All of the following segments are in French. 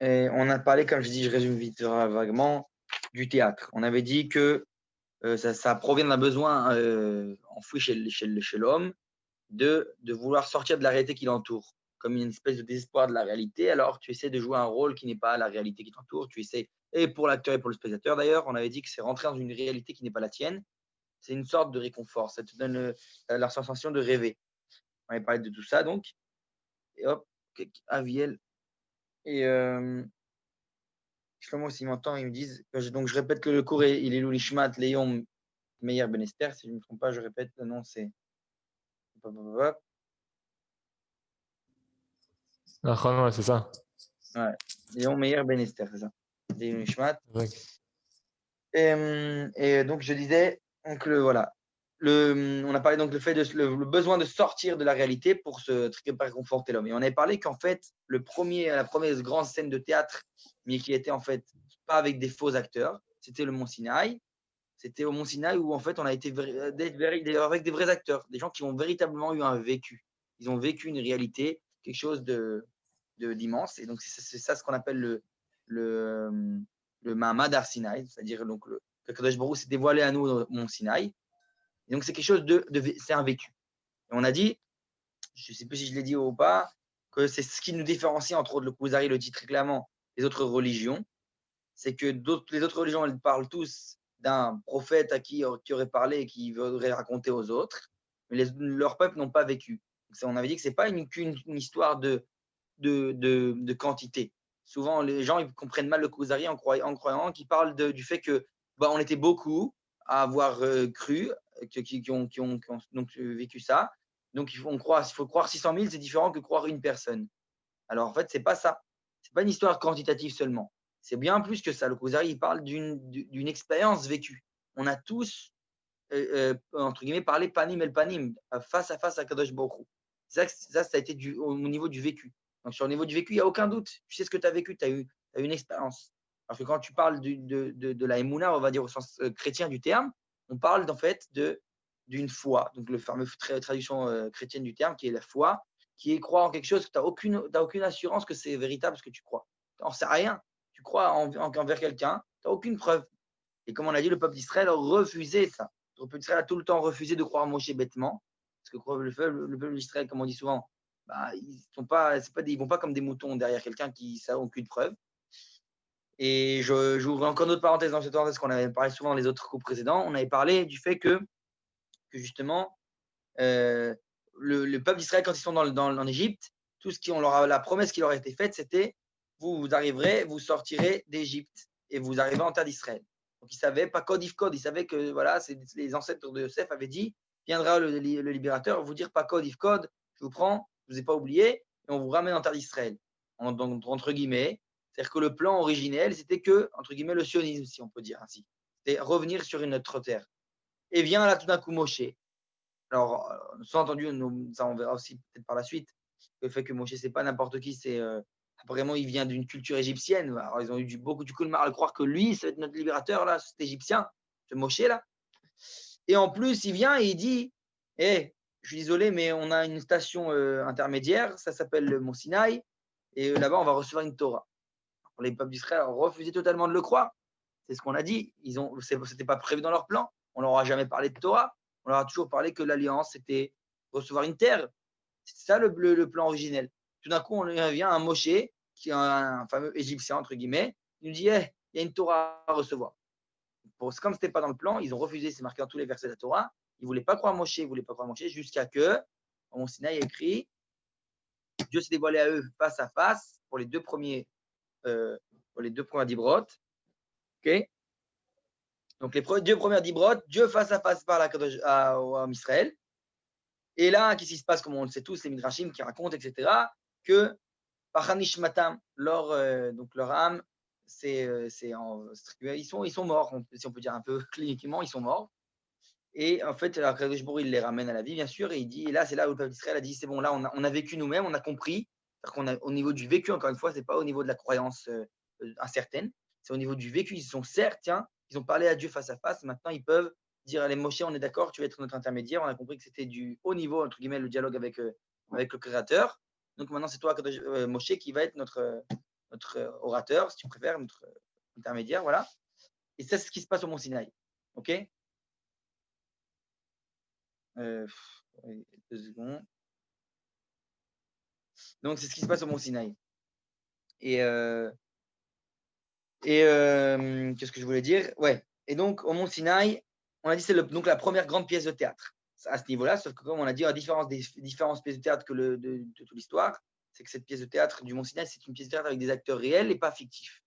Et on a parlé, comme je dis, je résume vite vaguement, du théâtre. On avait dit que ça provient d'un besoin enfoui chez l'homme de vouloir sortir de la réalité qui l'entoure, comme une espèce de désespoir de la réalité. Alors, tu essaies de jouer un rôle qui n'est pas la réalité qui t'entoure. Tu essaies, et pour l'acteur et pour le spectateur d'ailleurs, on avait dit que c'est rentrer dans une réalité qui n'est pas la tienne. C'est une sorte de réconfort. Ça te donne la sensation de rêver. On avait parlé de tout ça, donc. Et hop, Aviel. Et Shlomo, s'il m'entend, ils me disent, donc je répète que le cours, il est Loulichmat, Léon, Meyer Benester. Si je ne me trompe pas, je répète, le nom c'est. Ah, ouais, c'est ça. Ouais. Léon Meyer Benester, c'est ça. Léon Schmat. Et donc, je disais, donc, voilà. On a parlé donc le besoin de sortir de la réalité pour se réconforter l'homme. Et on avait parlé qu'en fait, la première grande scène de théâtre, mais qui était en fait pas avec des faux acteurs, c'était le Mont Sinaï. C'était au Mont Sinaï où en fait on a été avec des vrais acteurs, des gens qui ont véritablement eu un vécu. Ils ont vécu une réalité, quelque chose d'immense. Et donc c'est ça ce qu'on appelle le Mahamad Ar Sinaï, c'est-à-dire donc que Kadosh Baruch s'est dévoilé à nous au Mont Sinaï. Et donc c'est quelque chose c'est un vécu. Et on a dit, je ne sais plus si je l'ai dit ou pas, que c'est ce qui nous différencie entre autres le Kuzari, le dit très clairement, des autres religions, c'est que les autres religions, elles parlent tous d'un prophète qui aurait parlé et qui voudrait raconter aux autres, mais leurs peuples n'ont pas vécu. On avait dit que ce n'est pas qu'une histoire de quantité. Souvent, les gens ils comprennent mal le Kuzari en croyant qu'ils parlent du fait que on était beaucoup à avoir cru, qui ont donc, vécu ça. Donc, il faut croire 600 000, c'est différent que croire une personne. Alors, en fait, ce n'est pas ça. Ce n'est pas une histoire quantitative seulement. C'est bien plus que ça. Le Kuzari, il parle d'une expérience vécue. On a tous, entre guillemets, parlé panim el panim, face à face à Kadosh Baruch Hu. Ça a été au niveau du vécu. Donc, sur le niveau du vécu, il n'y a aucun doute. Tu sais ce que tu as vécu, tu as eu une expérience. Parce que quand tu parles de la Emouna, on va dire au sens chrétien du terme, on parle en fait d'une foi. Donc, le fameux traduction chrétienne du terme, qui est la foi, qui est croire en quelque chose que tu n'as aucune assurance que c'est véritable ce que tu crois. Tu n'en sais rien. Tu crois envers quelqu'un, tu n'as aucune preuve. Et comme on a dit, le peuple d'Israël a refusé ça. Le peuple d'Israël a tout le temps refusé de croire Moshe bêtement. Parce que le peuple d'Israël, comme on dit souvent, ils vont pas comme des moutons derrière quelqu'un qui n'a aucune preuve. Et j'ouvre encore une autre parenthèse dans cette parenthèse qu'on avait parlé souvent dans les autres cours précédents. On avait parlé du fait que justement, le peuple d'Israël, quand ils sont en Égypte, la promesse qui leur a été faite, c'était vous arriverez, vous sortirez d'Égypte et vous arriverez en terre d'Israël. Donc ils savaient, pas code if code, ils savaient que voilà, les ancêtres de Yosef avaient dit viendra le libérateur, vous dire pas code if code, je vous prends, je vous ai pas oublié, et on vous ramène en terre d'Israël. Entre guillemets, c'est-à-dire que le plan originel, c'était que, entre guillemets, le sionisme, si on peut dire ainsi. C'était revenir sur une autre terre. Et vient là tout d'un coup Moshe. Alors, sans entendu, ça on verra aussi peut-être par la suite, le fait que Moshe, c'est pas n'importe qui, c'est vraiment, il vient d'une culture égyptienne. Alors, ils ont eu beaucoup du mal à croire que lui, ça va être notre libérateur, là, cet Égyptien, ce Moshe, là. Et en plus, il vient et il dit hé, je suis désolé, mais on a une station intermédiaire, ça s'appelle le Mont Sinaï, et là-bas, on va recevoir une Torah. Alors, les peuples d'Israël ont refusé totalement de le croire. C'est ce qu'on a dit. C'était pas prévu dans leur plan. On leur a jamais parlé de Torah. On leur a toujours parlé que l'alliance, c'était recevoir une terre. C'est ça le plan originel. Tout d'un coup, on vient un Moshe, qui est un fameux Égyptien, entre guillemets, il nous dit hey, il y a une Torah à recevoir. Comme ce n'était pas dans le plan, ils ont refusé, c'est marqué dans tous les versets de la Torah. Ils ne voulaient pas croire Moshe, jusqu'à que, au Sinaï écrit, Dieu s'est dévoilé à eux face à face pour les deux premiers dibrot. Okay, donc, les deux premières dibrot, Dieu face à face parle à Israël. Et là, qu'est-ce qui se passe, comme on le sait tous, les Midrashim qui racontent, etc., que Pachanishmatam, leur âme, ils sont morts, si on peut dire un peu cliniquement, ils sont morts. Et en fait, Kadosh Baruch il les ramène à la vie, bien sûr, et il dit, et là, c'est là où le peuple d'Israël a dit, c'est bon, là, on a vécu nous-mêmes, on a compris, au niveau du vécu, encore une fois, c'est pas au niveau de la croyance incertaine, c'est au niveau du vécu, ils sont certes, tiens, ils ont parlé à Dieu face à face, maintenant ils peuvent dire, allez, Moshe, on est d'accord, tu vas être notre intermédiaire, on a compris que c'était du haut niveau, entre guillemets, le dialogue avec le Créateur, donc maintenant c'est toi, Moshe, qui va être notre orateur, si tu préfères, notre intermédiaire, voilà. Et ça, c'est ce qui se passe au Mont Sinaï. OK? Oui, 2 secondes. Donc, c'est ce qui se passe au Mont Sinaï. Et qu'est-ce que je voulais dire? Ouais. Et donc, au Mont Sinaï, on a dit c'est donc la première grande pièce de théâtre à ce niveau-là. Sauf que, comme on a dit, à la différence des différentes pièces de théâtre de toute l'histoire, c'est que cette pièce de théâtre du Mont Sinaï, c'est une pièce de théâtre avec des acteurs réels et pas fictifs.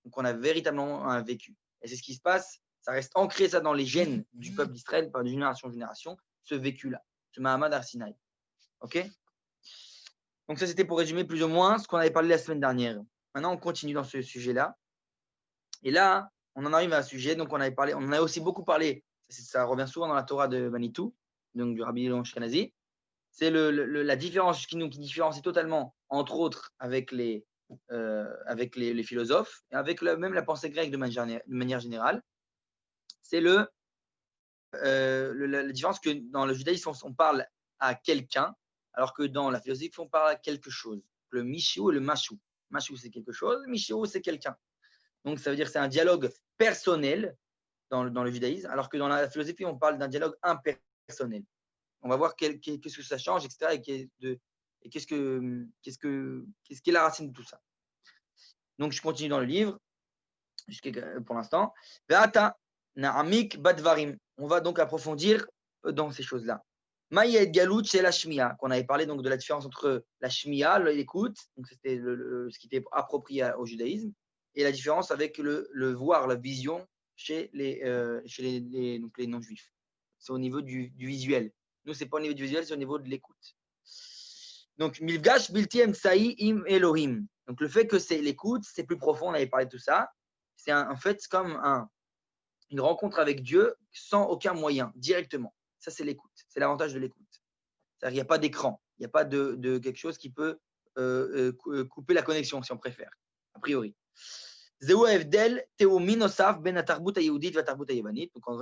Donc, on a véritablement un vécu. Et c'est ce qui se passe. Ça reste ancré, ça, dans les gènes du peuple d'Israël, de génération en génération, ce vécu-là, ce Mahamad Arsinaï. OK? Donc, ça, c'était pour résumer plus ou moins ce qu'on avait parlé la semaine dernière. Maintenant, on continue dans ce sujet-là. Et là, on en arrive à un sujet. Donc, on en a aussi beaucoup parlé. Ça revient souvent dans la Torah de Manitou, donc du Rabbi Elon Ashkenazi. C'est la différence qui différencie totalement, entre autres, avec les philosophes et avec même la pensée grecque de manière générale. C'est la différence que dans le judaïsme, on parle à quelqu'un, alors que dans la philosophie, on parle à quelque chose. Le Mishiou et le Mashou. Mashou, c'est quelque chose. Mishiou, c'est quelqu'un. Donc, ça veut dire que c'est un dialogue personnel dans le judaïsme, alors que dans la philosophie, on parle d'un dialogue impersonnel. On va voir qu'est-ce que ça change, etc. Et qu'est-ce qui est la racine de tout ça. Donc, je continue dans le livre, pour l'instant. Ve'ata na'amik badvarim. On va donc approfondir dans ces choses-là. Maïed galut chez la shmiya, qu'on avait parlé donc de la différence entre la shmiya, l'écoute, donc c'était ce qui était approprié au judaïsme, et la différence avec le voir, la vision chez les non-juifs. C'est au niveau du visuel. Nous, c'est pas au niveau du visuel, c'est au niveau de l'écoute. Donc, milgash bilti emtsai im Elohim. Donc, le fait que c'est l'écoute, c'est plus profond, on avait parlé de tout ça. C'est en fait comme une rencontre avec Dieu sans aucun moyen, directement. Ça, c'est l'écoute. C'est l'avantage de l'écoute. C'est-à-dire qu'il n'y a pas d'écran. Il n'y a pas de quelque chose qui peut couper la connexion, si on préfère, a priori. Donc, on a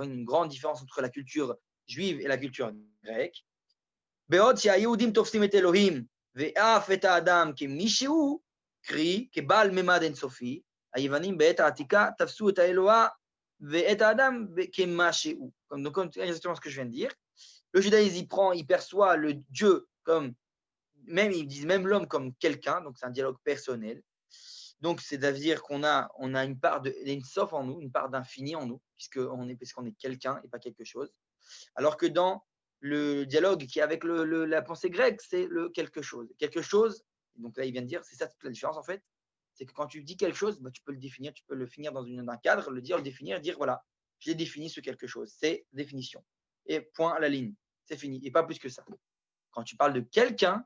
une grande différence entre la culture juive et la culture grecque. בעוד שהיהודים תופסים את אלוהים ואף את האדם כמישהו, קרי, כבעל ממד אינסופי, היוונים בעת העתיקה תפסו את האלוה ואת האדם כמשהו. Donc, c'est exactement ce que je viens de dire. Le judaïsme, il perçoit le Dieu comme, ils disent même l'homme comme quelqu'un, donc c'est un dialogue personnel. Donc, c'est-à-dire qu'on a une part d'Ensof en nous, une part d'infini en nous, puisqu'on est quelqu'un et pas quelque chose. Alors que dans le dialogue qui est avec la pensée grecque, c'est le quelque chose. Quelque chose, donc là, il vient de dire, c'est ça toute la différence en fait, c'est que quand tu dis quelque chose, tu peux le définir, tu peux le finir dans un cadre, le définir, dire voilà, j'ai défini ce quelque chose, c'est définition. Et point à la ligne, c'est fini, et pas plus que ça. Quand tu parles de quelqu'un,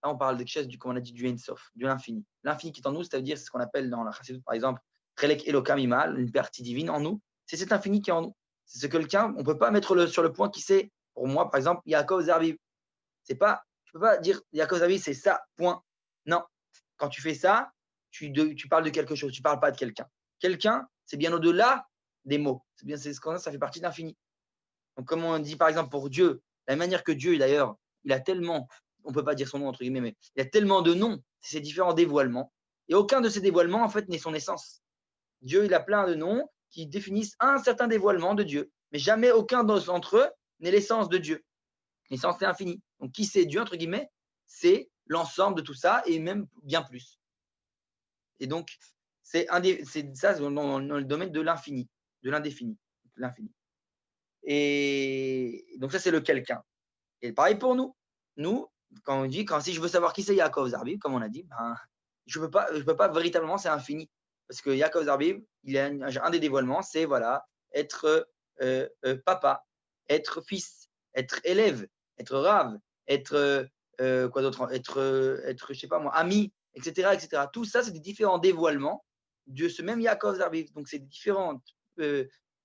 là, on parle de quelque chose, comme on a dit, du Ein-Sof, de l'infini. L'infini qui est en nous, ça veut dire, c'est ce qu'on appelle dans la Chassidut, par exemple, Chelek Elokam Imal, une partie divine en nous, c'est cet infini qui est en nous. C'est ce quelqu'un, on ne peut pas mettre sur le point qui c'est. Pour moi, par exemple, Yaakov Zarbiv. Tu ne peux pas dire Yaakov Zarbiv, c'est ça, point. Non. Quand tu fais ça, tu parles de quelque chose, tu ne parles pas de quelqu'un. Quelqu'un, c'est bien au-delà des mots. C'est ce qu'on a, ça fait partie de l'infini. Donc, comme on dit, par exemple, pour Dieu, la manière que Dieu, d'ailleurs, il a tellement, on ne peut pas dire son nom, entre guillemets, mais il a tellement de noms, c'est ces différents dévoilements. Et aucun de ces dévoilements, en fait, n'est son essence. Dieu, il a plein de noms qui définissent un certain dévoilement de Dieu. Mais jamais aucun d'entre eux n'est l'essence de Dieu. L'essence, c'est infini. Donc, qui c'est Dieu, entre guillemets? C'est l'ensemble de tout ça et même bien plus. Et donc, c'est ça dans le domaine de l'infini, de l'indéfini, l'infini. Et donc, ça, c'est le quelqu'un. Et pareil pour nous. Nous, quand on dit, si je veux savoir qui c'est Yaakov Zarbiv, comme on a dit, je peux pas véritablement, c'est infini. Parce que Yaakov Zarbiv, il a un des dévoilements, c'est voilà, être papa, être fils, être élève, être rave, être quoi d'autre, être je sais pas moi, ami, etc., etc. Tout ça, c'est des différents dévoilements de ce même Yaakov Zarbiv. Donc, c'est différentes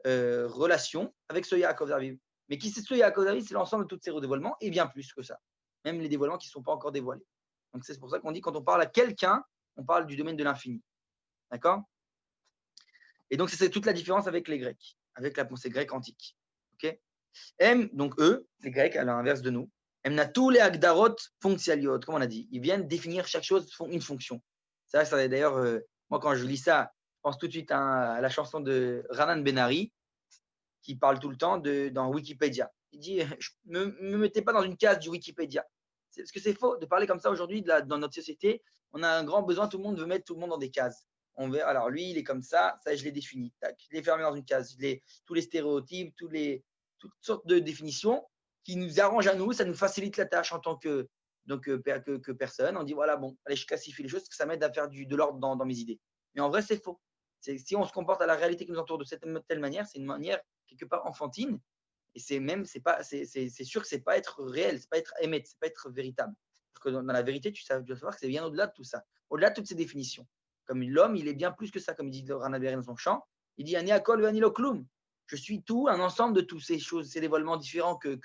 relations avec ce Yaakov Zarbiv. Mais qui c'est ce Yaakov Zarbiv? C'est l'ensemble de tous ces dévoilements et bien plus que ça. Même les dévoilements qui ne sont pas encore dévoilés. Donc, c'est pour ça qu'on dit quand on parle à quelqu'un, on parle du domaine de l'infini. D'accord? Et donc, c'est toute la différence avec les Grecs, avec la pensée grecque antique. Ok? Donc eux, les Grecs, à l'inverse de nous, tous les agdarot fonctialiot, comme on a dit. Ils viennent définir chaque chose une fonction. Ça d'ailleurs, moi, quand je lis ça, je pense tout de suite à la chanson de Ranan Benari, qui parle tout le temps dans Wikipédia. Il dit ne me mettez pas dans une case du Wikipédia. Parce que c'est faux de parler comme ça aujourd'hui dans notre société. On a un grand besoin, tout le monde veut mettre tout le monde dans des cases. On veut, alors lui, il est comme ça je l'ai défini. Tac, je l'ai fermé dans une case. Tous les stéréotypes, toutes sortes de définitions qui nous arrangent à nous, ça nous facilite la tâche en tant que personne. On dit voilà, bon, allez, je classifie les choses parce que ça m'aide à faire de l'ordre dans mes idées. Mais en vrai, c'est faux. Si on se comporte à la réalité qui nous entoure de cette telle manière, c'est une manière quelque part enfantine. Et c'est sûr que c'est pas être réel, c'est pas être émettre, c'est pas être véritable. Parce que dans la vérité, tu dois savoir que c'est bien au-delà de tout ça, au-delà de toutes ces définitions. Comme l'homme, il est bien plus que ça, comme il dit Rana Beren dans son chant. Il dit Ani akol ve'ani lo klum. Je suis tout, un ensemble de toutes ces choses, ces dévoilements différents que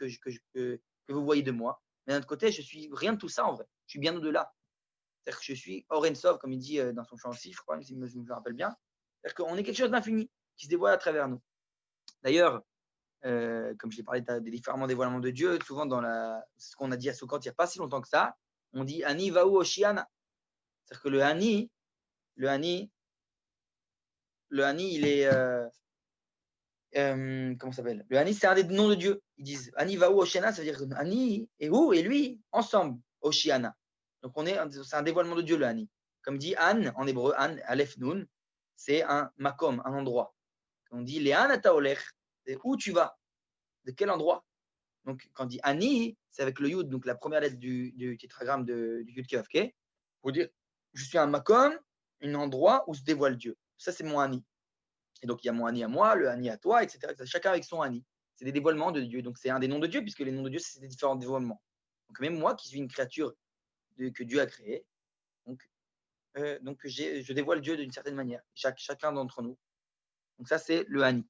vous voyez de moi. Mais d'un autre côté, je suis rien de tout ça en vrai. Je suis bien au-delà. C'est-à-dire que je suis Orensov, comme il dit dans son chant aussi, je crois, si je me rappelle bien. C'est-à-dire qu'on est quelque chose d'infini qui se dévoile à travers nous. D'ailleurs, comme je l'ai parlé des différents dévoilements de Dieu, souvent ce qu'on a dit à Sukkot il n'y a pas si longtemps que ça, on dit Ani Vahu Oshiana. C'est-à-dire que le Ani, il est. Comment ça s'appelle? Le Ani, c'est un des noms de Dieu. Ils disent Ani Vahu Oshiana, ça veut dire Ani et où et lui, ensemble, Oshiana. Donc c'est un dévoilement de Dieu, le Ani. Comme dit An, en hébreu, An, Aleph Nun, c'est un makom, un endroit. On dit Léan Ataolech, c'est où tu vas? De quel endroit? Donc, quand on dit Ani, c'est avec le Yud, donc la première lettre du tétragramme du Yud Kevavke, pour dire je suis un makom, un endroit où se dévoile Dieu. Ça, c'est mon Ani. Et donc, il y a mon Ani à moi, le Ani à toi, etc. Chacun avec son Ani. C'est des dévoilements de Dieu. Donc, c'est un des noms de Dieu, puisque les noms de Dieu, c'est des différents dévoilements. Donc, même moi, qui suis une créature que Dieu a créée, donc je dévoile Dieu d'une certaine manière, chacun d'entre nous. Donc, ça, c'est le Ani.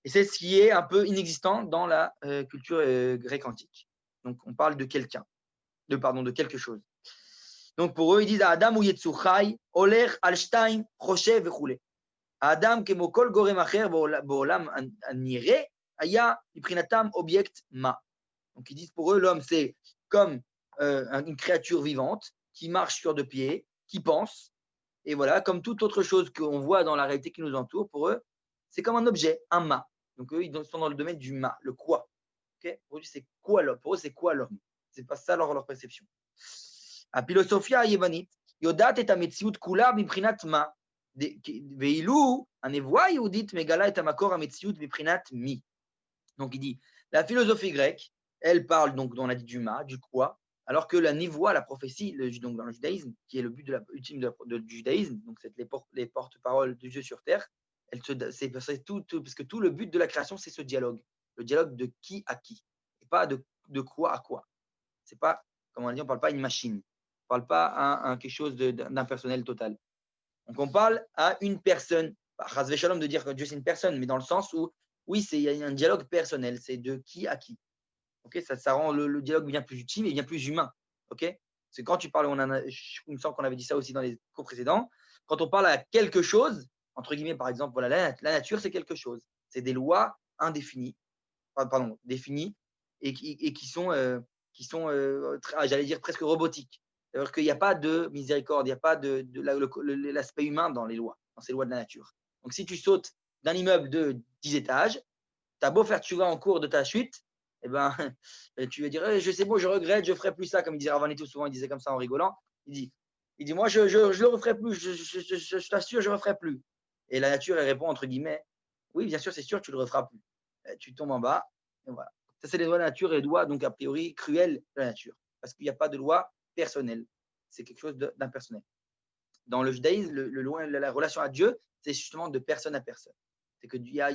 Et c'est ce qui est un peu inexistant dans la culture grecque antique. Donc, on parle de quelqu'un, de quelque chose. Donc, pour eux, ils disent Adam ou Yetsuchai, Oler, Alstein, Choshev, Vechule. Adam, kemo kol gorem acher, bo'olam nire, aya, iprinatam, object, ma. Donc, ils disent pour eux, l'homme, c'est comme une créature vivante qui marche sur deux pieds, qui pense. Et voilà, comme toute autre chose qu'on voit dans la réalité qui nous entoure, pour eux, c'est comme un objet, un ma. Donc, eux, ils sont dans le domaine du ma, le quoi. Okay, pour eux, c'est quoi l'homme? Pour eux, c'est quoi l'homme? C'est pas ça leur perception. La philosophie yévanite, yodat et ametziut kula biprinat ma. Veilou, anevoa yehudit megala et amakor ametziut biprinat mi. Donc, il dit, la philosophie grecque, elle parle donc, on a dit du ma, du quoi, alors que la nivoie, la prophétie, donc dans le judaïsme, qui est le but ultime du judaïsme, donc c'est les porte-paroles de Dieu sur terre, c'est tout, parce que tout le but de la création, c'est ce dialogue, le dialogue de qui à qui, et pas de quoi à quoi. C'est pas, comme on dit, on ne parle pas à une machine, on ne parle pas à quelque chose d'impersonnel total. Donc on parle à une personne, Chas v'shalom de dire que Dieu c'est une personne, mais dans le sens où, oui, il y a un dialogue personnel, c'est de qui à qui. Okay, ça rend le dialogue bien plus utile et bien plus humain. Okay, c'est quand tu parles, il me semble qu'on avait dit ça aussi dans les cours précédents, quand on parle à quelque chose, entre guillemets, par exemple, voilà, la nature, c'est quelque chose. C'est des lois indéfinies, définies et qui sont, j'allais dire, presque robotiques. C'est-à-dire qu'il n'y a pas de miséricorde, il n'y a pas de l'aspect humain dans les lois, dans ces lois de la nature. Donc, si tu sautes d'un immeuble de 10 étages, tu as beau faire tu vas en cours de ta chute, eh ben, tu vas dire, je sais bon, je regrette, je ne ferai plus ça, comme il disait Ravanito souvent, il disait comme ça en rigolant. Il dit moi, je le referai plus, je t'assure, je ne referai plus. Et la nature, elle répond, entre guillemets, oui, bien sûr, c'est sûr, tu ne le referas plus. Tu tombes en bas, et voilà. Ça, c'est les lois de la nature et les lois, donc, a priori, cruelles de la nature. Parce qu'il n'y a pas de loi personnelle. C'est quelque chose d'impersonnel. Dans le judaïsme, la relation à Dieu, c'est justement de personne à personne. C'est qu'il y a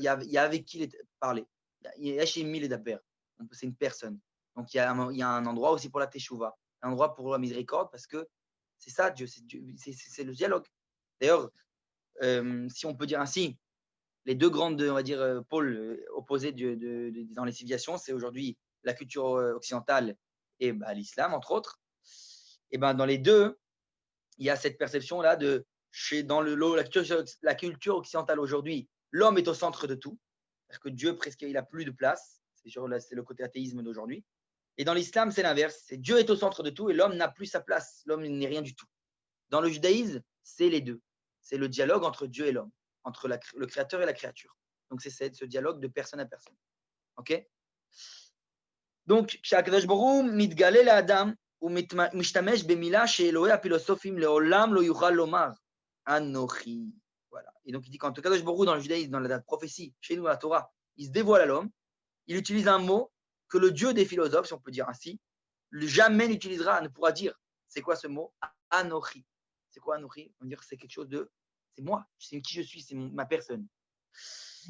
avec qui parler. Il y a chez mille et d'apper. C'est une personne. Donc, il y a un endroit aussi pour la teshuva, un endroit pour la miséricorde, parce que c'est ça, Dieu, c'est le dialogue. D'ailleurs, si on peut dire ainsi, les deux grandes, on va dire, pôles opposés dans les civilisations, c'est aujourd'hui la culture occidentale et l'islam, entre autres. Et ben, dans les deux, il y a cette perception-là dans la culture occidentale aujourd'hui, l'homme est au centre de tout, parce que Dieu, presque, il n'a plus de place. C'est le côté athéisme d'aujourd'hui. Et dans l'islam, c'est l'inverse. C'est Dieu est au centre de tout et l'homme n'a plus sa place. L'homme n'est rien du tout. Dans le judaïsme, c'est les deux. C'est le dialogue entre Dieu et l'homme, entre le créateur et la créature. Donc, c'est ce dialogue de personne à personne. OK? Donc, כשהקדוש ברוך הוא מתגלה לאדם, הוא משתמש במילה שאלוהי הפילוסופים לעולם לא יוכל לומר, אנוכי. Voilà. Et donc, il dit quand Kadosh Baruch Hu, dans le judaïsme, dans la prophétie, chez nous, la Torah, il se dévoile à l'homme, il utilise un mot que le Dieu des philosophes, si on peut dire ainsi, jamais n'utilisera, ne pourra dire. C'est quoi ce mot? Anochi. C'est quoi Anochi? On va dire que c'est quelque chose de. C'est moi, c'est qui je suis, c'est ma personne.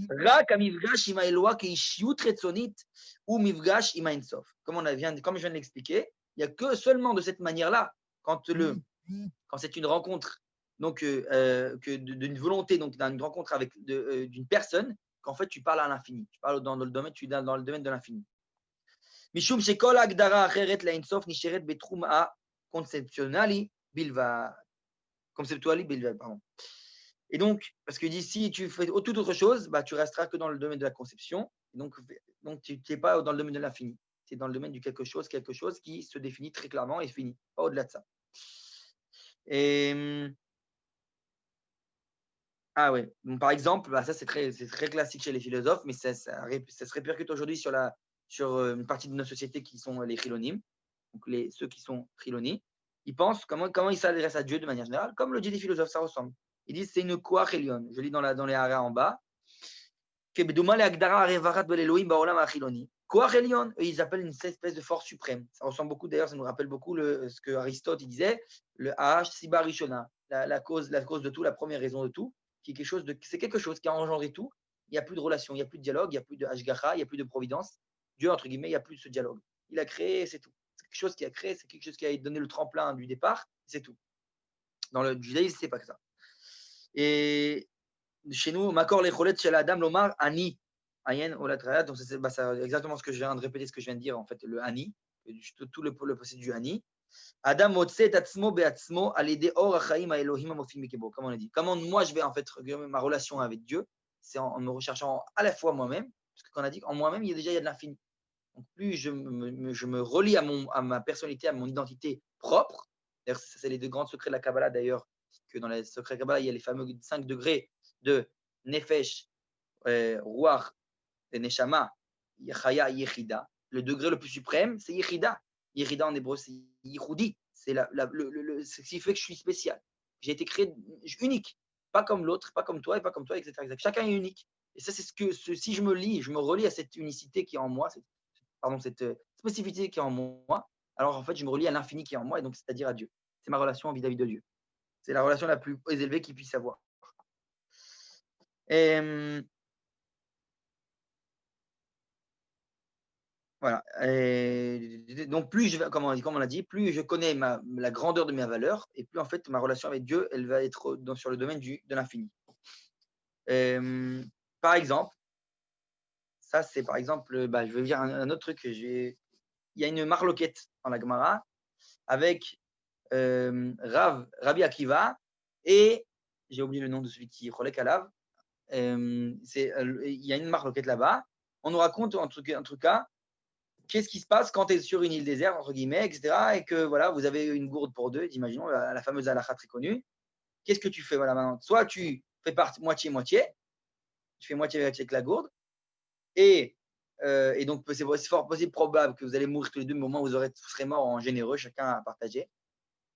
Rak hamivgash ima Eloah keishiyut retzonit ou mivgash ima Ensof. Comme je viens de l'expliquer, il n'y a que seulement de cette manière-là, quand c'est une rencontre donc, d'une volonté, donc d'une rencontre avec d'une personne, qu'en fait tu parles à l'infini. Tu parles dans le domaine de l'infini. Mishum shekol agdara acheret la Ensof nisheret betrum ha conceptuali bilvad. Pardon. Et donc, parce que d'ici, tu fais toute autre chose, bah, tu resteras que dans le domaine de la conception. Donc tu n'es pas dans le domaine de l'infini. Tu es dans le domaine du quelque chose qui se définit très clairement et finit, pas au-delà de ça. Et, ah ouais, donc, par exemple, bah, ça c'est très classique chez les philosophes, mais ça se répercute aujourd'hui sur une partie de nos sociétés qui sont les chilonim, donc ceux qui sont chilonis. Ils pensent comment ils s'adressent à Dieu de manière générale, comme le dit les philosophes, ça ressemble. Ils disent c'est une koach elyon. Je lis dans les haras en bas. Koach elyon, ils appellent une espèce de force suprême. Ça ressemble beaucoup, d'ailleurs, ça nous rappelle beaucoup ce que Aristote il disait, le H Siba Rishona, la cause de tout, la première raison de tout, c'est quelque chose qui a engendré tout. Il n'y a plus de relation, il n'y a plus de dialogue, il n'y a plus de Hashgacha, il n'y a plus de providence. Dieu, entre guillemets, il n'y a plus de ce dialogue. Il a créé, c'est tout. C'est quelque chose qui a créé, c'est quelque chose qui a donné le tremplin du départ, c'est tout. Dans le judaïsme, c'est pas que ça. Et chez nous, Makor lecholet shel Adam lomar ani ayen olatraya. Donc c'est exactement ce que je viens de répéter, ce que je viens de dire en fait, le ani, tout le possède du ani. Adam motse et atzmo beatzmo alide or achaim haelohim amofim mikebo. Comme on a dit. Comment moi je vais en fait ma relation avec Dieu, c'est en me recherchant à la fois moi-même, parce que quand on a dit en moi-même il y a de l'infini. Donc plus je me relie à ma personnalité, à mon identité propre. D'ailleurs, ça c'est les deux grands secrets de la Kabbalah d'ailleurs, que dans les secrets de Kabbalah il y a les fameux 5 degrés de Nefesh, Ruach et Neshama, Yechaya, Yechida. Le degré le plus suprême, c'est Yechida. Yechida en hébreu, c'est Yichoudi. C'est ce qui fait que je suis spécial. J'ai été créé unique. Pas comme l'autre, pas comme toi et pas comme toi, etc. Chacun est unique. Et ça, c'est si je me relie à cette unicité qui est en moi, cette spécificité qui est en moi, alors en fait, je me relie à l'infini qui est en moi, et donc c'est-à-dire à Dieu. C'est ma relation vis-à-vis de Dieu. C'est la relation la plus élevée qu'il puisse avoir. Et, voilà. Et donc, comme on l'a dit, plus je connais la grandeur de mes valeurs, et plus en fait ma relation avec Dieu, elle va être sur le domaine de l'infini. Par exemple, ça c'est par exemple, je vais dire un autre truc. Il y a une marloquette dans la Gemara avec Rabbi Akiva et j'ai oublié le nom de celui qui relève Alav. Il y a une marloquette là-bas. On nous raconte en tout cas qu'est-ce qui se passe quand tu es sur une île déserte, entre guillemets, etc. Et que voilà, vous avez une gourde pour deux, imaginons la fameuse halakha très connue. Qu'est-ce que tu fais maintenant? Soit tu fais moitié-moitié, tu fais moitié avec la gourde, et donc c'est fort possible, probable que vous allez mourir tous les deux, mais au moment où vous serez morts en généreux, chacun à partager.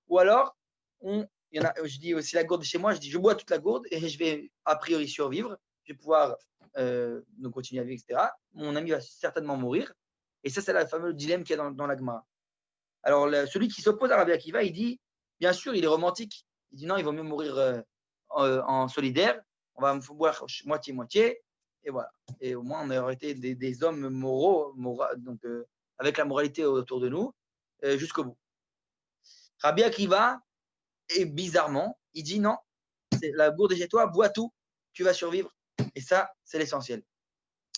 Ou alors, je dis aussi la gourde chez moi, je bois toute la gourde et je vais a priori survivre, je vais pouvoir donc continuer à vivre, etc. Mon ami va certainement mourir. Et ça, c'est le fameux dilemme qu'il y a dans la Gemara. Alors, celui qui s'oppose à Rabbi Akiva, il dit, bien sûr, il est romantique. Il dit non, il vaut mieux mourir en solidaire. On va boire moitié-moitié. Et voilà. Et au moins, on aurait été des hommes moraux, donc avec la moralité autour de nous, jusqu'au bout. Rabbi Akiva, et bizarrement, il dit non, c'est la gourde est chez toi, bois tout, tu vas survivre. Et ça, c'est l'essentiel.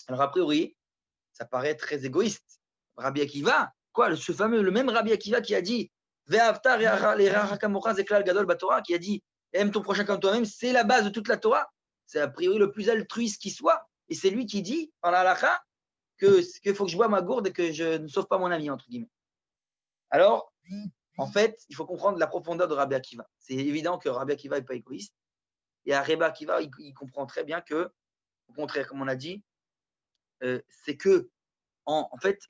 Alors, a priori, ça paraît très égoïste. Rabbi Akiva, le même Rabbi Akiva qui a dit qui a dit aime ton prochain comme toi-même, c'est la base de toute la Torah. C'est a priori le plus altruiste qui soit. Et c'est lui qui dit, en la halakha, qu'il faut que je bois ma gourde et que je ne sauve pas mon ami, entre guillemets. Alors, En fait, il faut comprendre la profondeur de Rabbi Akiva. C'est évident que Rabbi Akiva n'est pas égoïste. Et à Rabbi Akiva, il comprend très bien que, au contraire, comme on a dit, c'est que, en fait,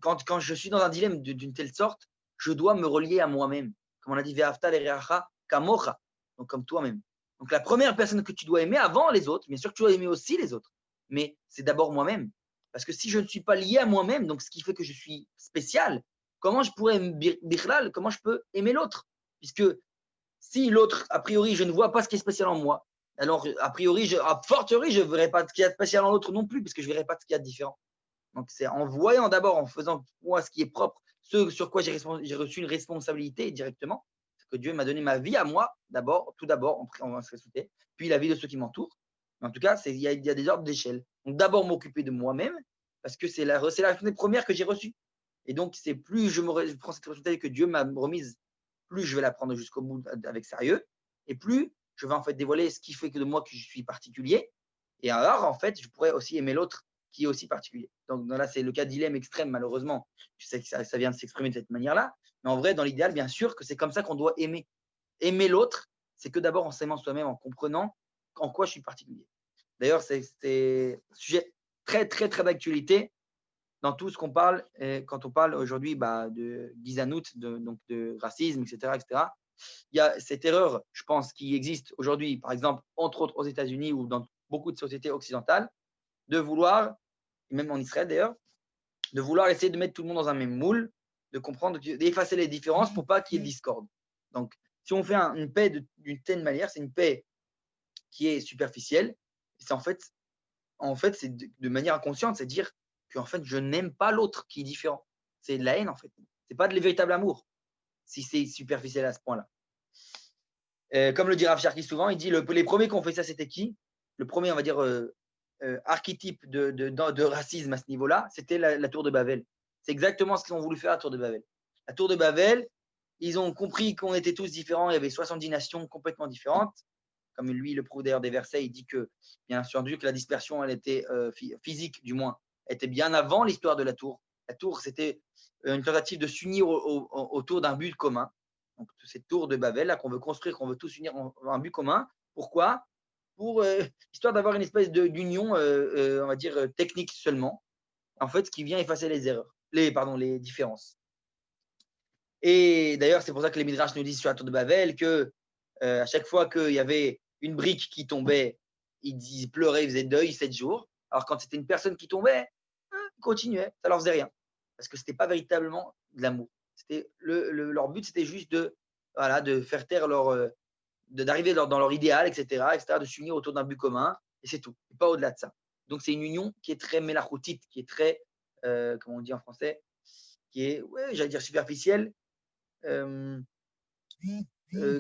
quand je suis dans un dilemme d'une telle sorte, je dois me relier à moi-même. Comme on a dit, Ve'afta l'ereacha kamocha, donc comme toi-même. Donc la première personne que tu dois aimer avant les autres, bien sûr que tu dois aimer aussi les autres, mais c'est d'abord moi-même. Parce que si je ne suis pas lié à moi-même, donc ce qui fait que je suis spécial, comment je pourrais, bichlal, comment je peux aimer l'autre? Puisque si l'autre, a priori, je ne vois pas ce qui est spécial en moi, alors a priori, a fortiori, je ne verrai pas ce qu'il y a de spécial en l'autre non plus, puisque je ne verrai pas ce qu'il y a de différent. Donc c'est en voyant d'abord, en faisant moi ce qui est propre, ce sur quoi j'ai reçu une responsabilité directement, que Dieu m'a donné ma vie à moi, d'abord, tout d'abord, on va se respecter, puis la vie de ceux qui m'entourent. En tout cas, il y a des ordres d'échelle. Donc d'abord m'occuper de moi-même, parce que c'est la responsabilité première que j'ai reçue. Et donc, c'est plus je prends cette responsabilité que Dieu m'a remise, plus je vais la prendre jusqu'au bout avec sérieux, et plus je vais en fait dévoiler ce qui fait que de moi que je suis particulier. Et alors, en fait, je pourrais aussi aimer l'autre qui est aussi particulier. Donc là, c'est le cas de dilemme extrême, malheureusement. Tu sais que ça vient de s'exprimer de cette manière-là. Mais en vrai, dans l'idéal, bien sûr que c'est comme ça qu'on doit aimer. Aimer l'autre, c'est que d'abord en s'aimant soi-même, en comprenant en quoi je suis particulier. D'ailleurs, c'est un sujet très, très, très d'actualité dans tout ce qu'on parle, quand on parle aujourd'hui de gizanout, donc de racisme, etc., etc. Il y a cette erreur, je pense, qui existe aujourd'hui, par exemple, entre autres aux États-Unis ou dans beaucoup de sociétés occidentales, de vouloir, et même en Israël d'ailleurs, de vouloir essayer de mettre tout le monde dans un même moule, de comprendre, d'effacer les différences pour pas qu'il y ait discorde. Donc, si on fait une paix d'une telle manière, c'est une paix qui est superficielle. C'est en fait, c'est de manière inconsciente, c'est dire que en fait, je n'aime pas l'autre qui est différent. C'est de la haine en fait. C'est pas de véritable amour si c'est superficiel à ce point-là. Comme le dit Rav Cherki souvent, il dit les premiers qui ont fait ça, c'était qui? Le premier, on va dire, archétype de racisme à ce niveau-là, c'était la tour de Babel. C'est exactement ce qu'ils ont voulu faire à la tour de Babel. La tour de Babel, ils ont compris qu'on était tous différents, il y avait 70 nations complètement différentes. Comme lui le prouve d'ailleurs des versets, il dit que, bien entendu, que la dispersion, elle était physique, du moins, était bien avant l'histoire de la tour. La tour, c'était une tentative de s'unir autour d'un but commun. Donc, cette tour de Babel, là, qu'on veut construire, qu'on veut tous unir en un but commun. Pourquoi? Pour histoire d'avoir une espèce d'union, on va dire, technique seulement, en fait, ce qui vient effacer les erreurs, les différences. Et d'ailleurs, c'est pour ça que les Midrash nous disent sur la tour de Babel que à chaque fois qu'il y avait une brique qui tombait, ils pleuraient, ils faisaient deuil 7 jours. Alors quand c'était une personne qui tombait, ils continuaient, ça leur faisait rien. Parce que ce n'était pas véritablement de l'amour. Leur but, c'était juste de faire taire d'arriver dans leur idéal, etc., de s'unir autour d'un but commun, et c'est tout, et pas au-delà de ça. Donc c'est une union qui est très mélachoutite, qui est très, comment on dit en français, qui est, ouais, j'allais dire superficielle,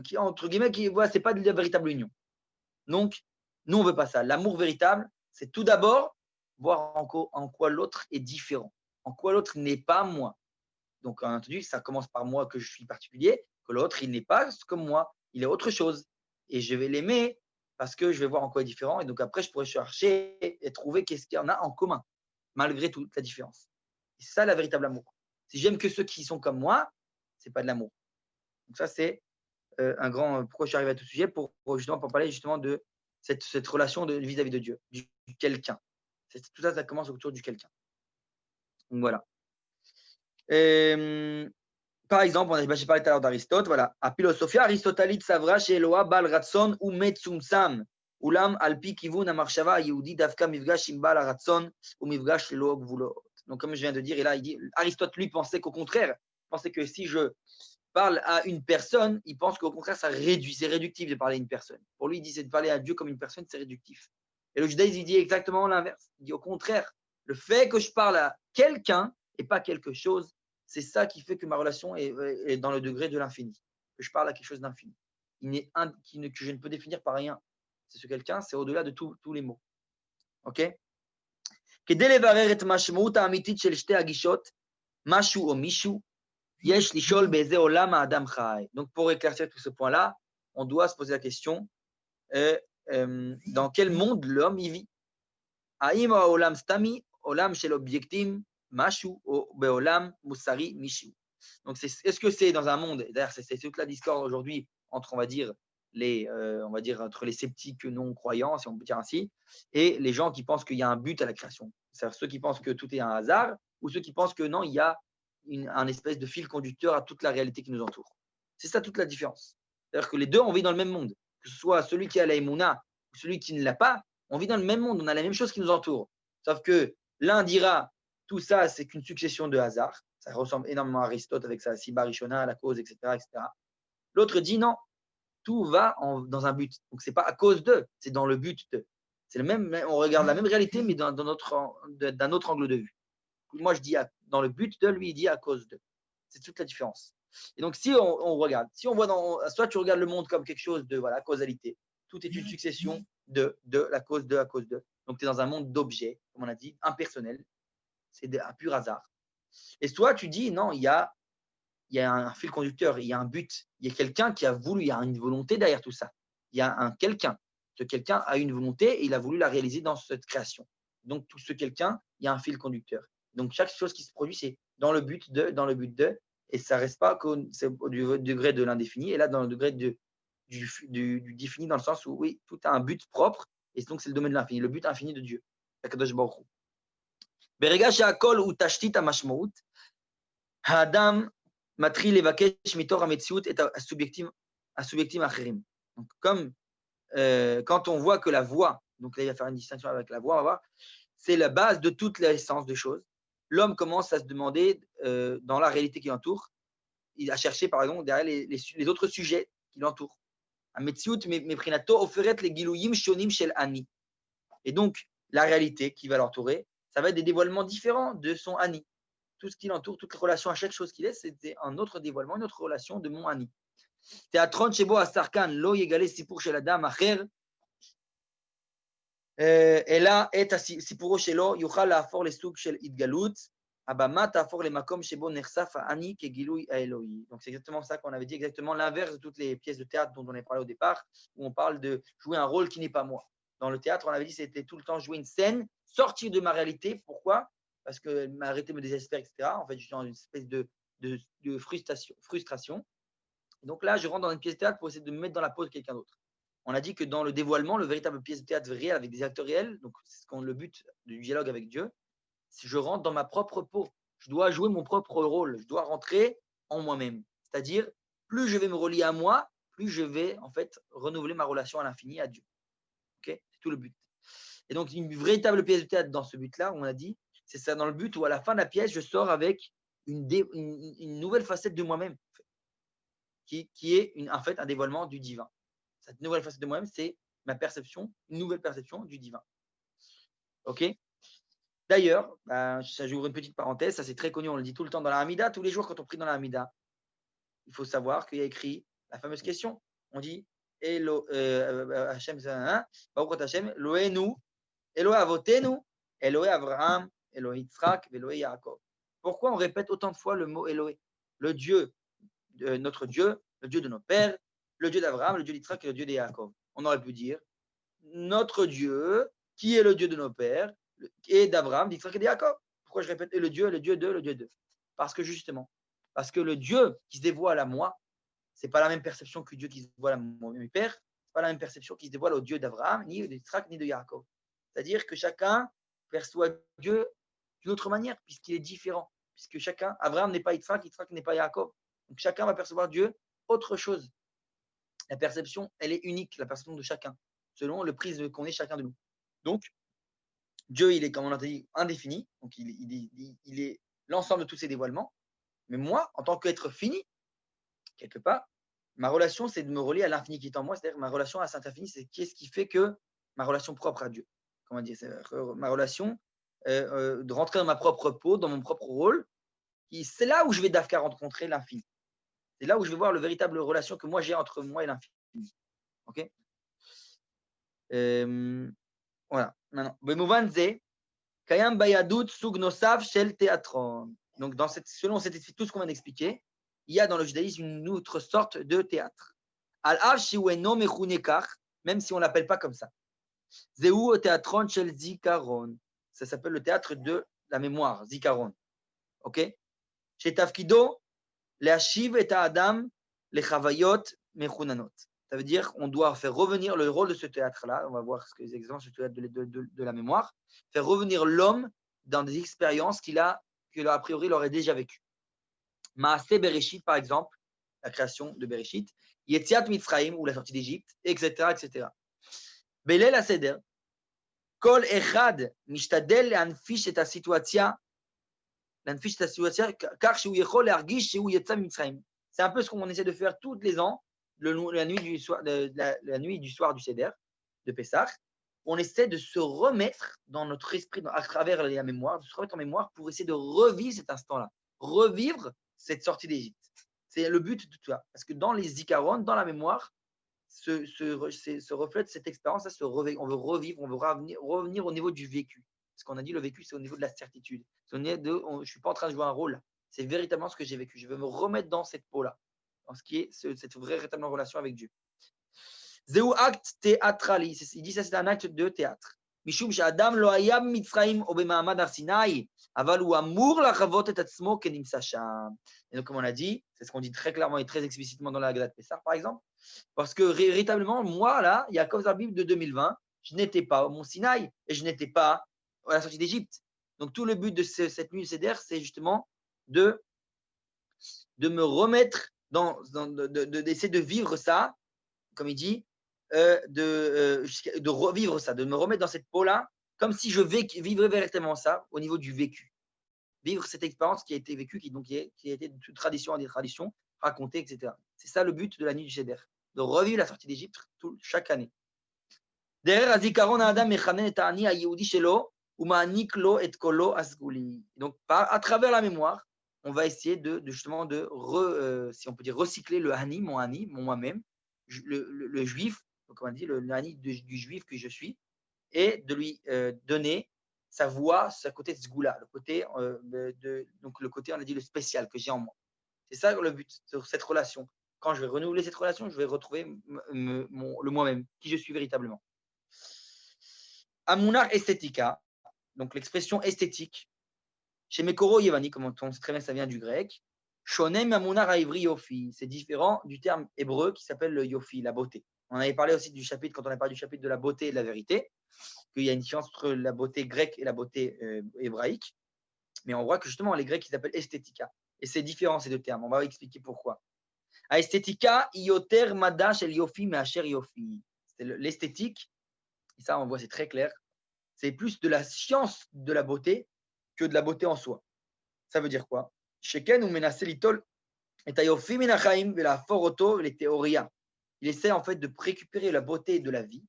qui entre guillemets, c'est pas de la véritable union. Donc, nous, on veut pas ça. L'amour véritable, c'est tout d'abord voir en quoi l'autre est différent, en quoi l'autre n'est pas moi. Donc, entendu, ça commence par moi que je suis particulier, que l'autre, il n'est pas comme moi, il est autre chose. Et je vais l'aimer parce que je vais voir en quoi il est différent. Et donc, après, je pourrais chercher et trouver qu'est-ce qu'il y en a en commun, malgré toute la différence. Et c'est ça, la véritable amour. Si j'aime que ceux qui sont comme moi, c'est pas de l'amour. Donc, ça, c'est un grand. Pourquoi je suis arrivé à tout sujet pour parler justement de cette relation vis-à-vis de Dieu, du quelqu'un. Tout ça, ça commence autour du quelqu'un. Donc, voilà. Par exemple, j'ai parlé tout à l'heure d'Aristote, voilà. A philosophia Aristotelite savra chez Eloa bal ratson ou metsumsam. Ulam alpi kivun amarshava yehudi davka mifgash im bal ratson ou mifgash lelo gvulot. Donc, comme je viens de dire, et là, il dit, Aristote, lui, pensait qu'au contraire, pensait que si je parle à une personne, il pense qu'au contraire, ça réduit, c'est réductif de parler à une personne. Pour lui, il dit, c'est de parler à Dieu comme une personne, c'est réductif. Et le judaïsme, il dit exactement l'inverse. Il dit au contraire, le fait que je parle à quelqu'un et pas quelque chose, c'est ça qui fait que ma relation est dans le degré de l'infini, que je parle à quelque chose d'infini, que je ne peux définir par rien. C'est ce quelqu'un, c'est au-delà de tous les mots. Ok? כדי לברר את המשמעות האמיתית של שתי הגישות, משהו או מישהו, יש לשאול באיזה עולם האדם חי. Donc, pour éclaircir tout ce point-là, on doit se poser la question dans quel monde l'homme y vit. האם העולם סתמי, עולם של אובייקטים, משהו, או בעולם מוסרי, מישהו. Donc, est-ce que c'est dans un monde, d'ailleurs, c'est toute la discorde aujourd'hui entre, on va dire, entre les sceptiques non-croyants, si on peut dire ainsi, et les gens qui pensent qu'il y a un but à la création. C'est-à-dire ceux qui pensent que tout est un hasard, ou ceux qui pensent que non, il y a un espèce de fil conducteur à toute la réalité qui nous entoure. C'est ça toute la différence. C'est-à-dire que les deux, on vit dans le même monde. Que ce soit celui qui a la Emouna ou celui qui ne l'a pas, on vit dans le même monde, on a la même chose qui nous entoure. Sauf que l'un dira, tout ça, c'est qu'une succession de hasards. Ça ressemble énormément à Aristote avec sa Siba Rishona, la cause, etc., etc. L'autre dit non, tout va dans un but. Donc, ce n'est pas à cause d'eux, c'est dans le but de. C'est le même, on regarde la même réalité, mais d'un autre angle de vue. Moi, je dis dans le but de, lui, il dit à cause de. C'est toute la différence. Et donc, si on regarde, si on voit soit tu regardes le monde comme quelque chose de causalité, tout est une succession de la cause de, à cause de. Donc, tu es dans un monde d'objets, comme on a dit, impersonnel. C'est un pur hasard. Et soit tu dis, non, il y a un fil conducteur, il y a un but, il y a quelqu'un qui a voulu, il y a une volonté derrière tout ça. Il y a un quelqu'un. Ce quelqu'un a une volonté et il a voulu la réaliser dans cette création. Donc, tout ce quelqu'un, il y a un fil conducteur. Donc, chaque chose qui se produit, c'est dans le but de, et ça ne reste pas au degré de l'indéfini, et là, dans le degré du défini, dans le sens où, oui, tout a un but propre, et donc c'est le domaine de l'infini, le but infini de Dieu. Akadosh Baruch Hu. ברגע שהכל הוא תשתית המשמעות, האדם מתחיל לבקש מתוך המציאות את הסובייקטים האחרים. Donc, comme quand on voit que la voix, donc là il va faire une distinction avec la voix, on va voir, c'est la base de toute l'essence des choses, l'homme commence à se demander dans la réalité qui l'entoure, il a cherché par exemple derrière les autres sujets qui l'entourent. המציאות מבחינתו עופרת לגילויים שונים של אני. Et donc, la réalité qui va l'entourer, ça va être des dévoilements différents de son Ani. Tout ce qui l'entoure, toutes les relations à chaque chose qu'il est, c'était un autre dévoilement, une autre relation de mon Ani. תיאטרון שבו השחקן לא יגלה סיפור של אדם אחר, אלא את סיפורו שלו יוכל להפוך לסוג של התגלות, הבמה תהפוך למקום שבו נחשף האני כגילוי האלוהי. Donc c'est exactement ça qu'on avait dit, exactement l'inverse de toutes les pièces de théâtre dont on a parlé au départ, où on parle de jouer un rôle qui n'est pas moi. Dans le théâtre, on avait dit c'était tout le temps jouer une scène, sortir de ma réalité. Pourquoi? Parce que ma réalité me désespère, etc. En fait, je suis dans une espèce de frustration. Donc là, je rentre dans une pièce de théâtre pour essayer de me mettre dans la peau de quelqu'un d'autre. On a dit que dans le dévoilement, le véritable pièce de théâtre réel avec des acteurs réels, donc c'est le but du dialogue avec Dieu, si je rentre dans ma propre peau, je dois jouer mon propre rôle, je dois rentrer en moi-même. C'est-à-dire, plus je vais me relier à moi, plus je vais en fait renouveler ma relation à l'infini, à Dieu. Okay, c'est tout le but. Et donc, une véritable pièce de théâtre dans ce but-là, on a dit, c'est ça dans le but où à la fin de la pièce, je sors avec une nouvelle facette de moi-même, qui est en fait un dévoilement du divin. Cette nouvelle facette de moi-même, c'est ma perception, une nouvelle perception du divin. Ok. D'ailleurs, ça j'ouvre une petite parenthèse, ça c'est très connu, on le dit tout le temps dans la Hamida, tous les jours quand on prie dans la Hamida, il faut savoir qu'il y a écrit la fameuse question. On dit Hashem, Baruch Hashem, Elohenu, Elohe Avotenu, Elohe Abraham, Elohe Yitzhak, Elohe Yaakov. Pourquoi on répète autant de fois le mot Elohe? Le Dieu, notre Dieu, le Dieu de nos pères, le Dieu d'Abraham, le Dieu d'Yitzhak et le Dieu de Yaakov. On aurait pu dire notre Dieu, qui est le Dieu de nos pères, et d'Abraham, d'Yitzhak et de Yaakov. Pourquoi je répète le Dieu de? Parce que justement, parce que le Dieu qui se dévoile à moi, c'est pas la même perception que Dieu qui se dévoile à mon père, c'est pas la même perception qui se dévoile au Dieu d'Abraham, ni de Yitzhak, ni de Yaakov. C'est-à-dire que chacun perçoit Dieu d'une autre manière, puisqu'il est différent. Puisque chacun, Abraham n'est pas Yitzhak, Yitzhak n'est pas Yaakov. Donc chacun va percevoir Dieu autre chose. La perception, elle est unique, la perception de chacun, selon le prisme qu'on est chacun de nous. Donc, Dieu, il est, comme on l'a dit, indéfini, donc il est l'ensemble de tous ces dévoilements. Mais moi, en tant qu'être fini, quelque part, ma relation, c'est de me relier à l'infini qui est en moi, c'est-à-dire ma relation à Saint Infini, c'est qu'est-ce qui fait que ma relation propre à Dieu. Comment dire, c'est ma relation de rentrer dans ma propre peau, dans mon propre rôle. C'est là où je vais d'Afka rencontrer l'infini. C'est là où je vais voir la véritable relation que moi j'ai entre moi et l'infini. Ok. Voilà. Maintenant, Kayam Bayadut Sugnosav Shel Teatron. Donc, selon tout ce qu'on vient d'expliquer, il y a dans le judaïsme une autre sorte de théâtre. Al-Av Shiweno Mechunekar, même si on ne l'appelle pas comme ça. Zeu Teatron Shel Zikaron. Ça s'appelle le théâtre de la mémoire, Zikaron. Ok. Chez Tafkido, Le'ashiv et Adam les chavayot mechunanot. Ça veut dire qu'on doit faire revenir le rôle de ce théâtre-là. On va voir ce que les exemples de théâtre de la mémoire. Faire revenir l'homme dans des expériences a priori, il aurait déjà vécues. Maaseh Bereshit, par exemple, la création de Bereshit, Yetziat Mitzrayim, ou la sortie d'Égypte, etc., etc. Belel HaSeder, Kol Echad Mishtadel Le'anfish et HaSituatia, car Sheu Yechol Le'argish Sheu Yetza Mitzrayim. C'est un peu ce qu'on essaie de faire tous les ans, la nuit du soir du Seder, de Pessah. On essaie de se remettre dans notre esprit, à travers la mémoire, de se remettre en mémoire pour essayer de revivre cet instant-là, revivre cette sortie d'Égypte. C'est le but de tout ça. Parce que dans les zikaron, dans la mémoire, se reflète cette expérience. On veut revivre, on veut revenir au niveau du vécu. Parce qu'on a dit le vécu, c'est au niveau de la certitude. Je ne suis pas en train de jouer un rôle là. C'est véritablement ce que j'ai vécu. Je veux me remettre dans cette peau-là, dans ce qui est cette vraie véritable relation avec Dieu. Zéou acte théâtrali. Il dit ça, c'est un acte de théâtre. Mishum sh'adam lo hayam mitzrayim o b'ma'amad har Sinai, aval hu amur lachavot et atzmo kenimsa sham. Et donc, comme on l'a dit, c'est ce qu'on dit très clairement et très explicitement dans la Haggadah de Pessah, par exemple, parce que véritablement, moi, là, Yaakov Zabib de 2020, je n'étais pas au Mont Sinaï et je n'étais pas à la sortie d'Égypte. Donc, tout le but de cette nuit de Seder, c'est justement de me remettre d'essayer de vivre ça, comme il dit, de revivre ça, de me remettre dans cette peau-là, comme si je vivrais véritablement ça au niveau du vécu. Vivre cette expérience qui a été vécue, qui a été de tradition à des traditions, racontée, etc. C'est ça le but de la nuit du Seder, de revivre la sortie d'Égypte chaque année. Derrière Azikaron Adam mechanen et ani ayehudi shelo umaanik lo et kolo asguli. Donc à travers la mémoire, on va essayer justement si on peut dire recycler le ani, mon moi-même, le juif, donc on a dit le ani du juif que je suis, et de lui donner sa voix, sa côté zgoula, le côté donc le côté, on a dit le spécial que j'ai en moi. C'est ça le but sur cette relation. Quand je vais renouveler cette relation, je vais retrouver le moi-même, qui je suis véritablement. Amunar esthética, donc l'expression esthétique, chez Mekoro Yevani, comme on sait très bien, ça vient du grec. Shonem amunar haivri yofi, c'est différent du terme hébreu qui s'appelle le yofi, la beauté. On avait parlé aussi du chapitre, quand on a parlé du chapitre de la beauté et de la vérité, qu'il y a une différence entre la beauté grecque et la beauté hébraïque. Mais on voit que justement, les Grecs, ils appellent esthética. Et c'est différent ces deux termes. On va expliquer pourquoi. A esthética, ioter madash el yofi meacher yofi. C'est l'esthétique, et ça, on voit, c'est très clair. C'est plus de la science de la beauté que de la beauté en soi. Ça veut dire quoi? Sheken ou menase litol et ayofi minachaim vela foroto les théoria. Il essaie en fait de récupérer la beauté de la vie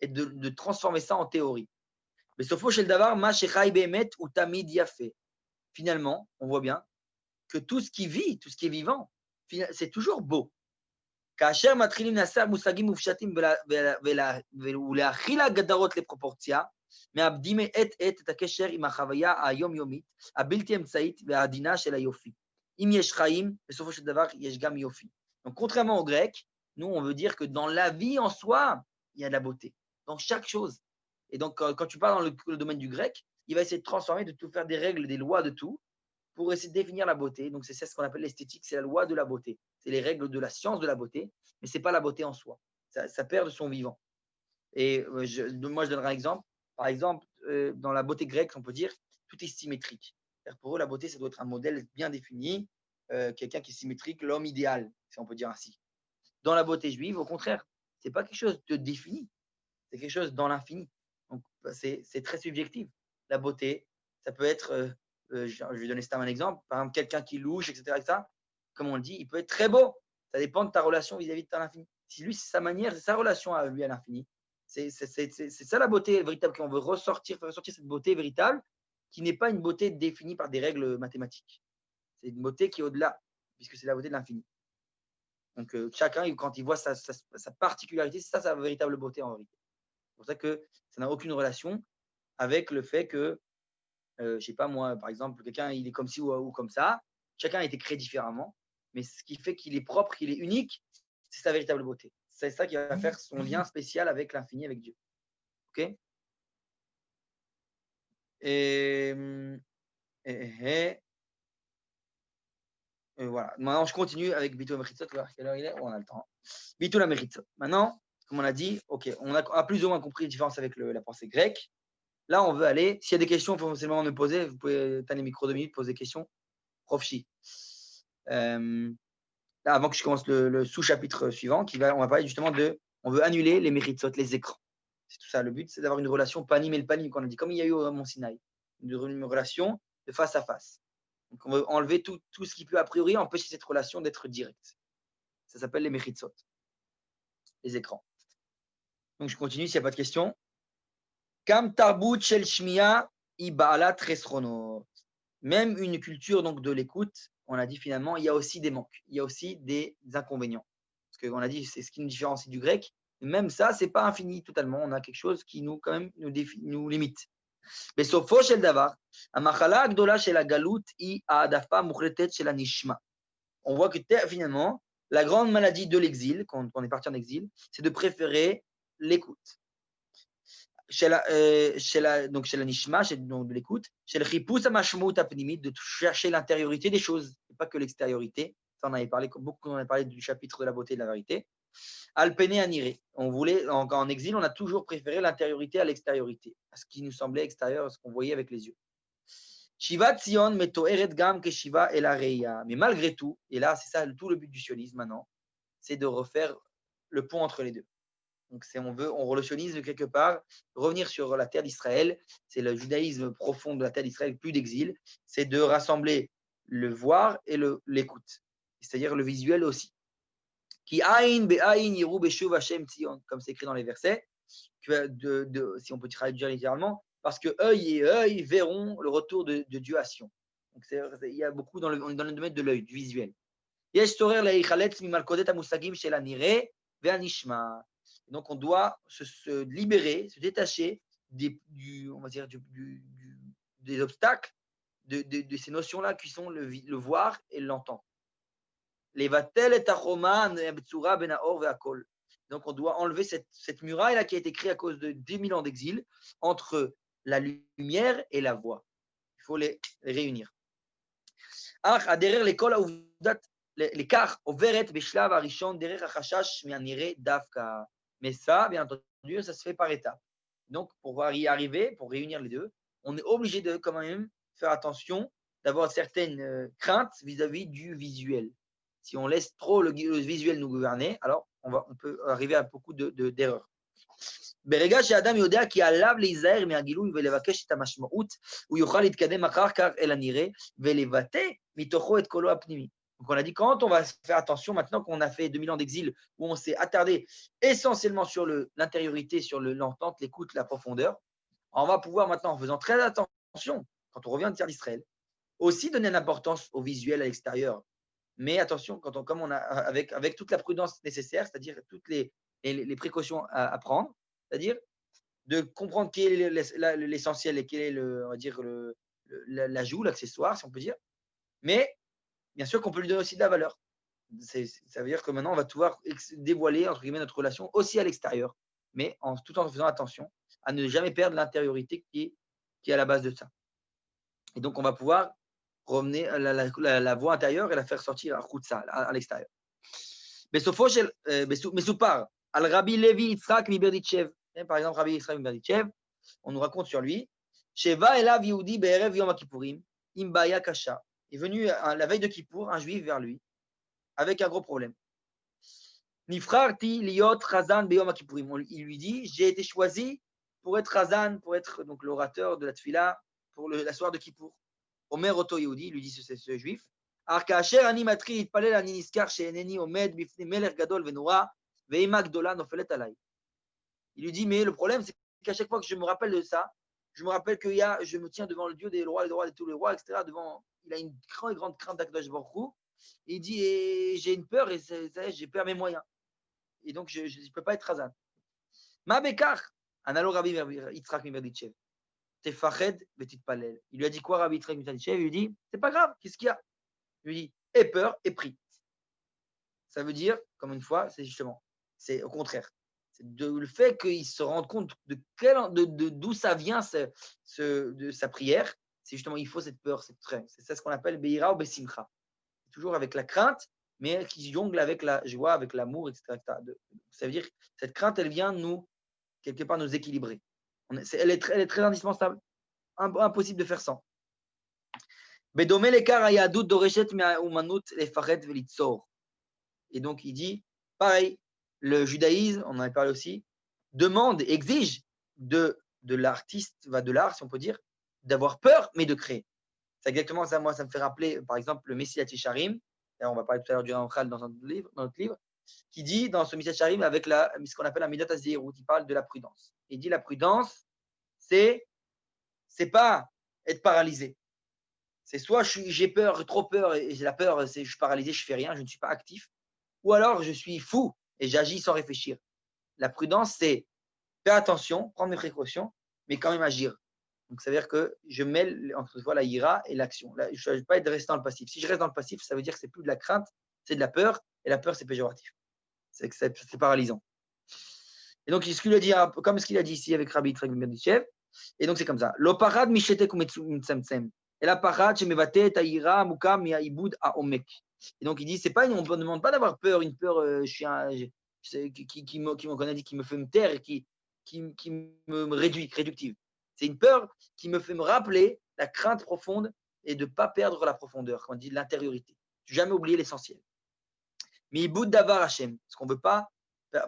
et de transformer ça en théorie. Mais sauf shel davar ma shechai behemet ou tamid yafé. Finalement, on voit bien que tout ce qui vit, tout ce qui est vivant, c'est toujours beau. כאשר מתחילים לנסח מושגים מופשטים ולהכיל הגדרות לפרופורציה, מאבדים עת את הקשר עם החוויה היומיומית, הבלתי אמצעית והעדינה של היופי. אם יש חיים, בסופו של דבר, יש גם יופי. Donc, contrairement au grec, nous, on veut dire que dans la vie en soi, il y a de la beauté. Dans chaque chose. Et donc, quand tu parles dans le domaine du grec, il va essayer de transformer, de tout faire des règles, des lois de tout, pour essayer de définir la beauté. Donc, c'est ça ce qu'on appelle l'esthétique, c'est la loi de la beauté. C'est les règles de la science de la beauté, mais ce n'est pas la beauté en soi. Ça perd de son vivant. Et moi, je donnerai un exemple. Par exemple, dans la beauté grecque, on peut dire tout est symétrique. Pour eux, la beauté, ça doit être un modèle bien défini, quelqu'un qui est symétrique, l'homme idéal, si on peut dire ainsi. Dans la beauté juive, au contraire, ce n'est pas quelque chose de défini, c'est quelque chose dans l'infini. Donc, c'est très subjectif. La beauté, ça peut être je vais donner un exemple, par exemple, quelqu'un qui louche, etc., comme on le dit, il peut être très beau. Ça dépend de ta relation vis-à-vis de l'infini. Si lui, c'est sa manière, c'est sa relation à lui, à l'infini. C'est ça la beauté véritable qu'on veut faire ressortir cette beauté véritable qui n'est pas une beauté définie par des règles mathématiques. C'est une beauté qui est au-delà, puisque c'est la beauté de l'infini. Donc, chacun, quand il voit sa particularité, c'est ça sa véritable beauté en vérité. C'est pour ça que ça n'a aucune relation avec le fait que je sais pas moi, par exemple, quelqu'un il est comme ci ou comme ça. Chacun a été créé différemment, mais ce qui fait qu'il est propre, qu'il est unique, c'est sa véritable beauté. C'est ça qui va faire son lien spécial avec l'infini, avec Dieu. Ok? Et Voilà. Maintenant, je continue avec Bitul Mechitzot. Quelle heure il est? On a le temps. Bitul Mechitzot. Maintenant, comme on a dit, ok, on a plus ou moins compris la différence avec la pensée grecque. Là, on veut aller. S'il y a des questions, il faut forcément me poser. Vous pouvez tenir les micros 2 minutes, poser des questions. Profchi. Là, avant que je commence le sous-chapitre suivant, on va parler justement on veut annuler les Mechitzot, les écrans. C'est tout ça. Le but, c'est d'avoir une relation panim et le panim, qu'on a dit, comme il y a eu au Mont Sinaï. Une relation de face à face. Donc, on veut enlever tout ce qui peut, a priori, empêcher cette relation d'être directe. Ça s'appelle les Mechitzot, les écrans. Donc, je continue s'il n'y a pas de questions. Kam tarbut shel shmiya ibaalat resronot. Même une culture donc, de l'écoute, on a dit finalement, il y a aussi des manques, il y a aussi des inconvénients. Parce qu'on a dit, c'est ce qui nous différencie du grec. Même ça, ce n'est pas infini totalement. On a quelque chose qui nous, quand même, nous limite. בסופו של דבר, המחלה הגדולה של הגלות היא העדפה מוחלטת של הנשמה. On voit que finalement, la grande maladie de l'exil, quand on est parti en exil, c'est de préférer l'écoute. Chez la nishma, donc de l'écoute, chez le chipus amashmout apnimit, de chercher l'intériorité des choses, et pas que l'extériorité. Ça, on avait parlé, beaucoup, on avait parlé du chapitre de la beauté et de la vérité. Alpene anire. On voulait, en exil, on a toujours préféré l'intériorité à l'extériorité, à ce qui nous semblait extérieur, à ce qu'on voyait avec les yeux. Shiva Tzion metoeret gam ke Shiva el areya. Mais malgré tout, et là, c'est ça tout le but du sionisme maintenant, c'est de refaire le pont entre les deux. Donc, on relationise quelque part, revenir sur la terre d'Israël, c'est le judaïsme profond de la terre d'Israël, plus d'exil, c'est de rassembler le voir et l'écoute, c'est-à-dire le visuel aussi. Qui aïn be'aïn yiru beshuv Hashem Tzion, comme c'est écrit dans les versets, si on peut traduire littéralement, parce que œil et œil verront le retour de Dieu à Sion. Donc, il y a beaucoup dans le domaine de l'œil, du visuel. Yesh torer le'ichaletz mimalkodet amustagim shel hanireh ve'hanishma. Donc, on doit se libérer, se détacher des obstacles, de ces notions-là qui sont le voir et l'entendre. Donc, on doit enlever cette muraille-là qui a été créée à cause de 10 000 ans d'exil entre la lumière et la voix. Il faut les réunir. L'écart overet beshlav arishon derech hachashash mianire davka. Mais ça, bien entendu, ça se fait par étapes. Donc, pour pouvoir y arriver, pour réunir les deux, on est obligé de quand même faire attention, d'avoir certaines craintes vis-à-vis du visuel. Si on laisse trop le visuel nous gouverner, alors on peut arriver à beaucoup d'erreurs. ברגע שאדם יודע כי עליו להיזהר מהגילוי ולבקש את המשמעות, הוא יוכל להתקדם אחר כך אל הנראה ולבטא מתוכו את קולו הפנימי. Donc on a dit, quand on va faire attention, maintenant qu'on a fait 2000 ans d'exil, où on s'est attardé essentiellement sur l'intériorité, sur l'entente, l'écoute, la profondeur, on va pouvoir maintenant, en faisant très attention, quand on revient de terre d'Israël, aussi donner une importance au visuel à l'extérieur. Mais attention, comme on a, avec toute la prudence nécessaire, c'est-à-dire toutes les précautions à prendre, c'est-à-dire de comprendre quel est l'essentiel et quel est on va dire l'ajout, l'accessoire, si on peut dire. Mais bien sûr qu'on peut lui donner aussi de la valeur. Ça veut dire que maintenant, on va pouvoir dévoiler, entre guillemets, notre relation aussi à l'extérieur, mais tout en faisant attention à ne jamais perdre l'intériorité qui est à la base de ça. Et donc, on va pouvoir remener la voix intérieure et la faire sortir à l'extérieur. Mesupar, al-Rabbi Levi Yitzhak Miberditchev. Par exemple, Rabbi Yitzhak Miberditchev, on nous raconte sur lui, Sheva elav Yehudi be'erev Yom Kippourim, im ba'ya kasha. Est venu la veille de Kippour, un juif vers lui, avec un gros problème. Nifrarti liot chazan beyom Kippourim. Il lui dit, j'ai été choisi pour être chazan, pour être donc l'orateur de la tfila pour la soirée de Kippour. Omer Oto Yehudi, lui dit ce juif. Arkacher ani matri itpalel ani niskar she'eneni omed bifni melech gadol venora ve'ima gdola nofelet alay. Il lui dit, mais le problème, c'est qu'à chaque fois que je me rappelle de ça, je me rappelle que je me tiens devant le Dieu des rois, le roi de tous les rois, etc. Il a une grande crainte d'Akadosh Baruch Hu. Il dit, et j'ai une peur, et j'ai peur mes moyens. Et donc, je ne peux pas être Hazan. Ma bekar, analo Rabbi Yitzhak Miberditchev. Tefached betitpalel. Il lui a dit quoi, Rabbi Yitzhak Miberditchev? Il lui dit, c'est pas grave, qu'est-ce qu'il y a? Il lui dit, aie peur et prie. Ça veut dire, comme une fois, c'est au contraire. C'est le fait qu'il se rende compte d'où ça vient de sa prière, c'est justement, il faut cette peur, cette crainte. C'est ça ce qu'on appelle Beira ou Besimcha. toujours avec la crainte, mais qui jongle avec la joie, avec l'amour, etc. Ça veut dire que cette crainte, elle vient nous, quelque part, nous équilibrer. Elle est très indispensable. Impossible de faire sans. Et donc, il dit, pareil, le judaïsme, on en a parlé aussi, demande, exige de l'artiste, de l'art, si on peut dire, d'avoir peur, mais de créer. C'est exactement ça. Moi, ça me fait rappeler, par exemple, le Messilat Yesharim. On va parler tout à l'heure du Ramchal dans notre livre, qui dit dans ce Messilat Yesharim avec ce qu'on appelle la Midat HaZeirut, il parle de la prudence. Il dit la prudence, c'est pas être paralysé. C'est soit j'ai peur, trop peur, et j'ai la peur, je suis paralysé, je fais rien, je ne suis pas actif, ou alors je suis fou et j'agis sans réfléchir. La prudence, c'est faire attention, prendre mes précautions, mais quand même agir. Donc, ça veut dire que je mêle entre la ira et l'action. Là, je ne vais pas être resté dans le passif. Si je reste dans le passif, ça veut dire que c'est plus de la crainte, c'est de la peur, et la peur, c'est péjoratif. C'est paralysant. Et donc, ce qu'il a dit, comme ce qu'il a dit ici avec Rabbi Yitzhak Ben Berdichev, et donc c'est comme ça. L'oparad mishetek umetzemtzem. Et la parade, je m'évatais, taïra, mukam, miaïboud, à omek. Et donc, il dit, on ne demande pas d'avoir peur, une peur, qui me connaît, qui me fait me taire, qui me réduit, réductive. C'est une peur qui me fait me rappeler la crainte profonde et de ne pas perdre la profondeur, quand on dit l'intériorité. Jamais oublier l'essentiel. Miaïboud davar Hashem, parce qu'on ne veut pas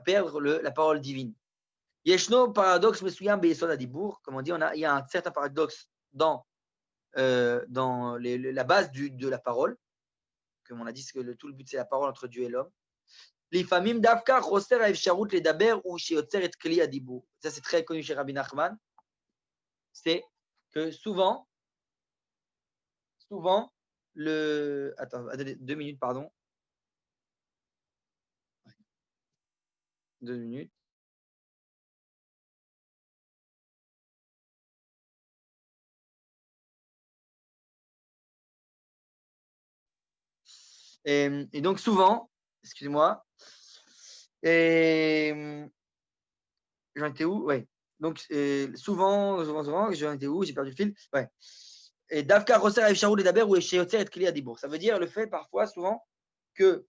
perdre la parole divine. Yeshno paradoxe mesuyam beyesod adibour, comme on dit, il y a un certain paradoxe dans la base de la parole, comme on a dit que tout le but c'est la parole entre Dieu et l'homme. L'ifamim davka roster haefsharut ledaber ou sheyotzer et kli adibour. Ça c'est très connu chez Rabbi Nachman. C'est que souvent, attends, 2 minutes, pardon. 2 minutes. Et donc souvent, excusez-moi, j'en étais où? Ouais. Donc souvent, j'en étais où? J'ai perdu le fil. Ouais. Et Davka Roser Efsharou Ledaber ou Esheyotzer et Kli Adibour. Ça veut dire le fait parfois, souvent, que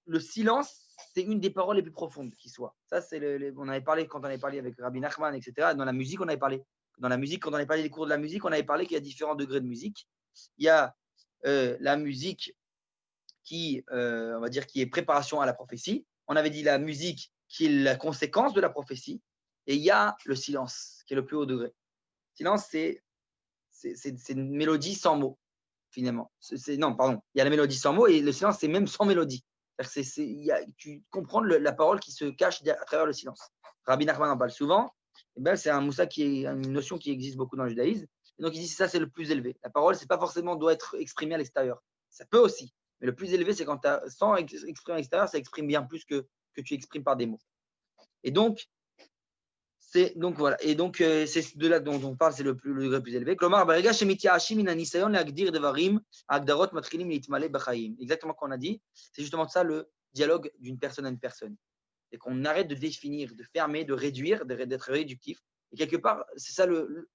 le silence, c'est une des paroles les plus profondes qui soit. Ça, c'est on avait parlé quand on avait parlé avec Rabbi Nachman, etc. Dans la musique, on avait parlé. Dans la musique, quand on avait parlé des cours de la musique, on avait parlé qu'il y a différents degrés de musique. Il y a la musique qui, on va dire, qui est préparation à la prophétie. On avait dit la musique qui est la conséquence de la prophétie. Et il y a le silence, qui est le plus haut degré. Le silence, c'est une mélodie sans mots, finalement. Non, pardon. Il y a la mélodie sans mots et le silence, c'est même sans mélodie. Tu comprends la parole qui se cache à travers le silence. Rabbi Nachman en parle souvent. Et ben, c'est un moussa qui est une notion qui existe beaucoup dans le judaïsme. Et donc, il dit que ça, c'est le plus élevé. La parole, c'est pas forcément doit être exprimée à l'extérieur. Ça peut aussi. Mais le plus élevé, c'est quand tu as, sans exprimer à l'extérieur, ça exprime bien plus que tu exprimes par des mots. Et donc, donc voilà. Et donc, c'est de là dont on parle, c'est le degré plus élevé. Exactement comme on a dit, c'est justement ça le dialogue d'une personne à une personne. C'est qu'on arrête de définir, de fermer, de réduire, d'être réductif. Et quelque part, c'est ça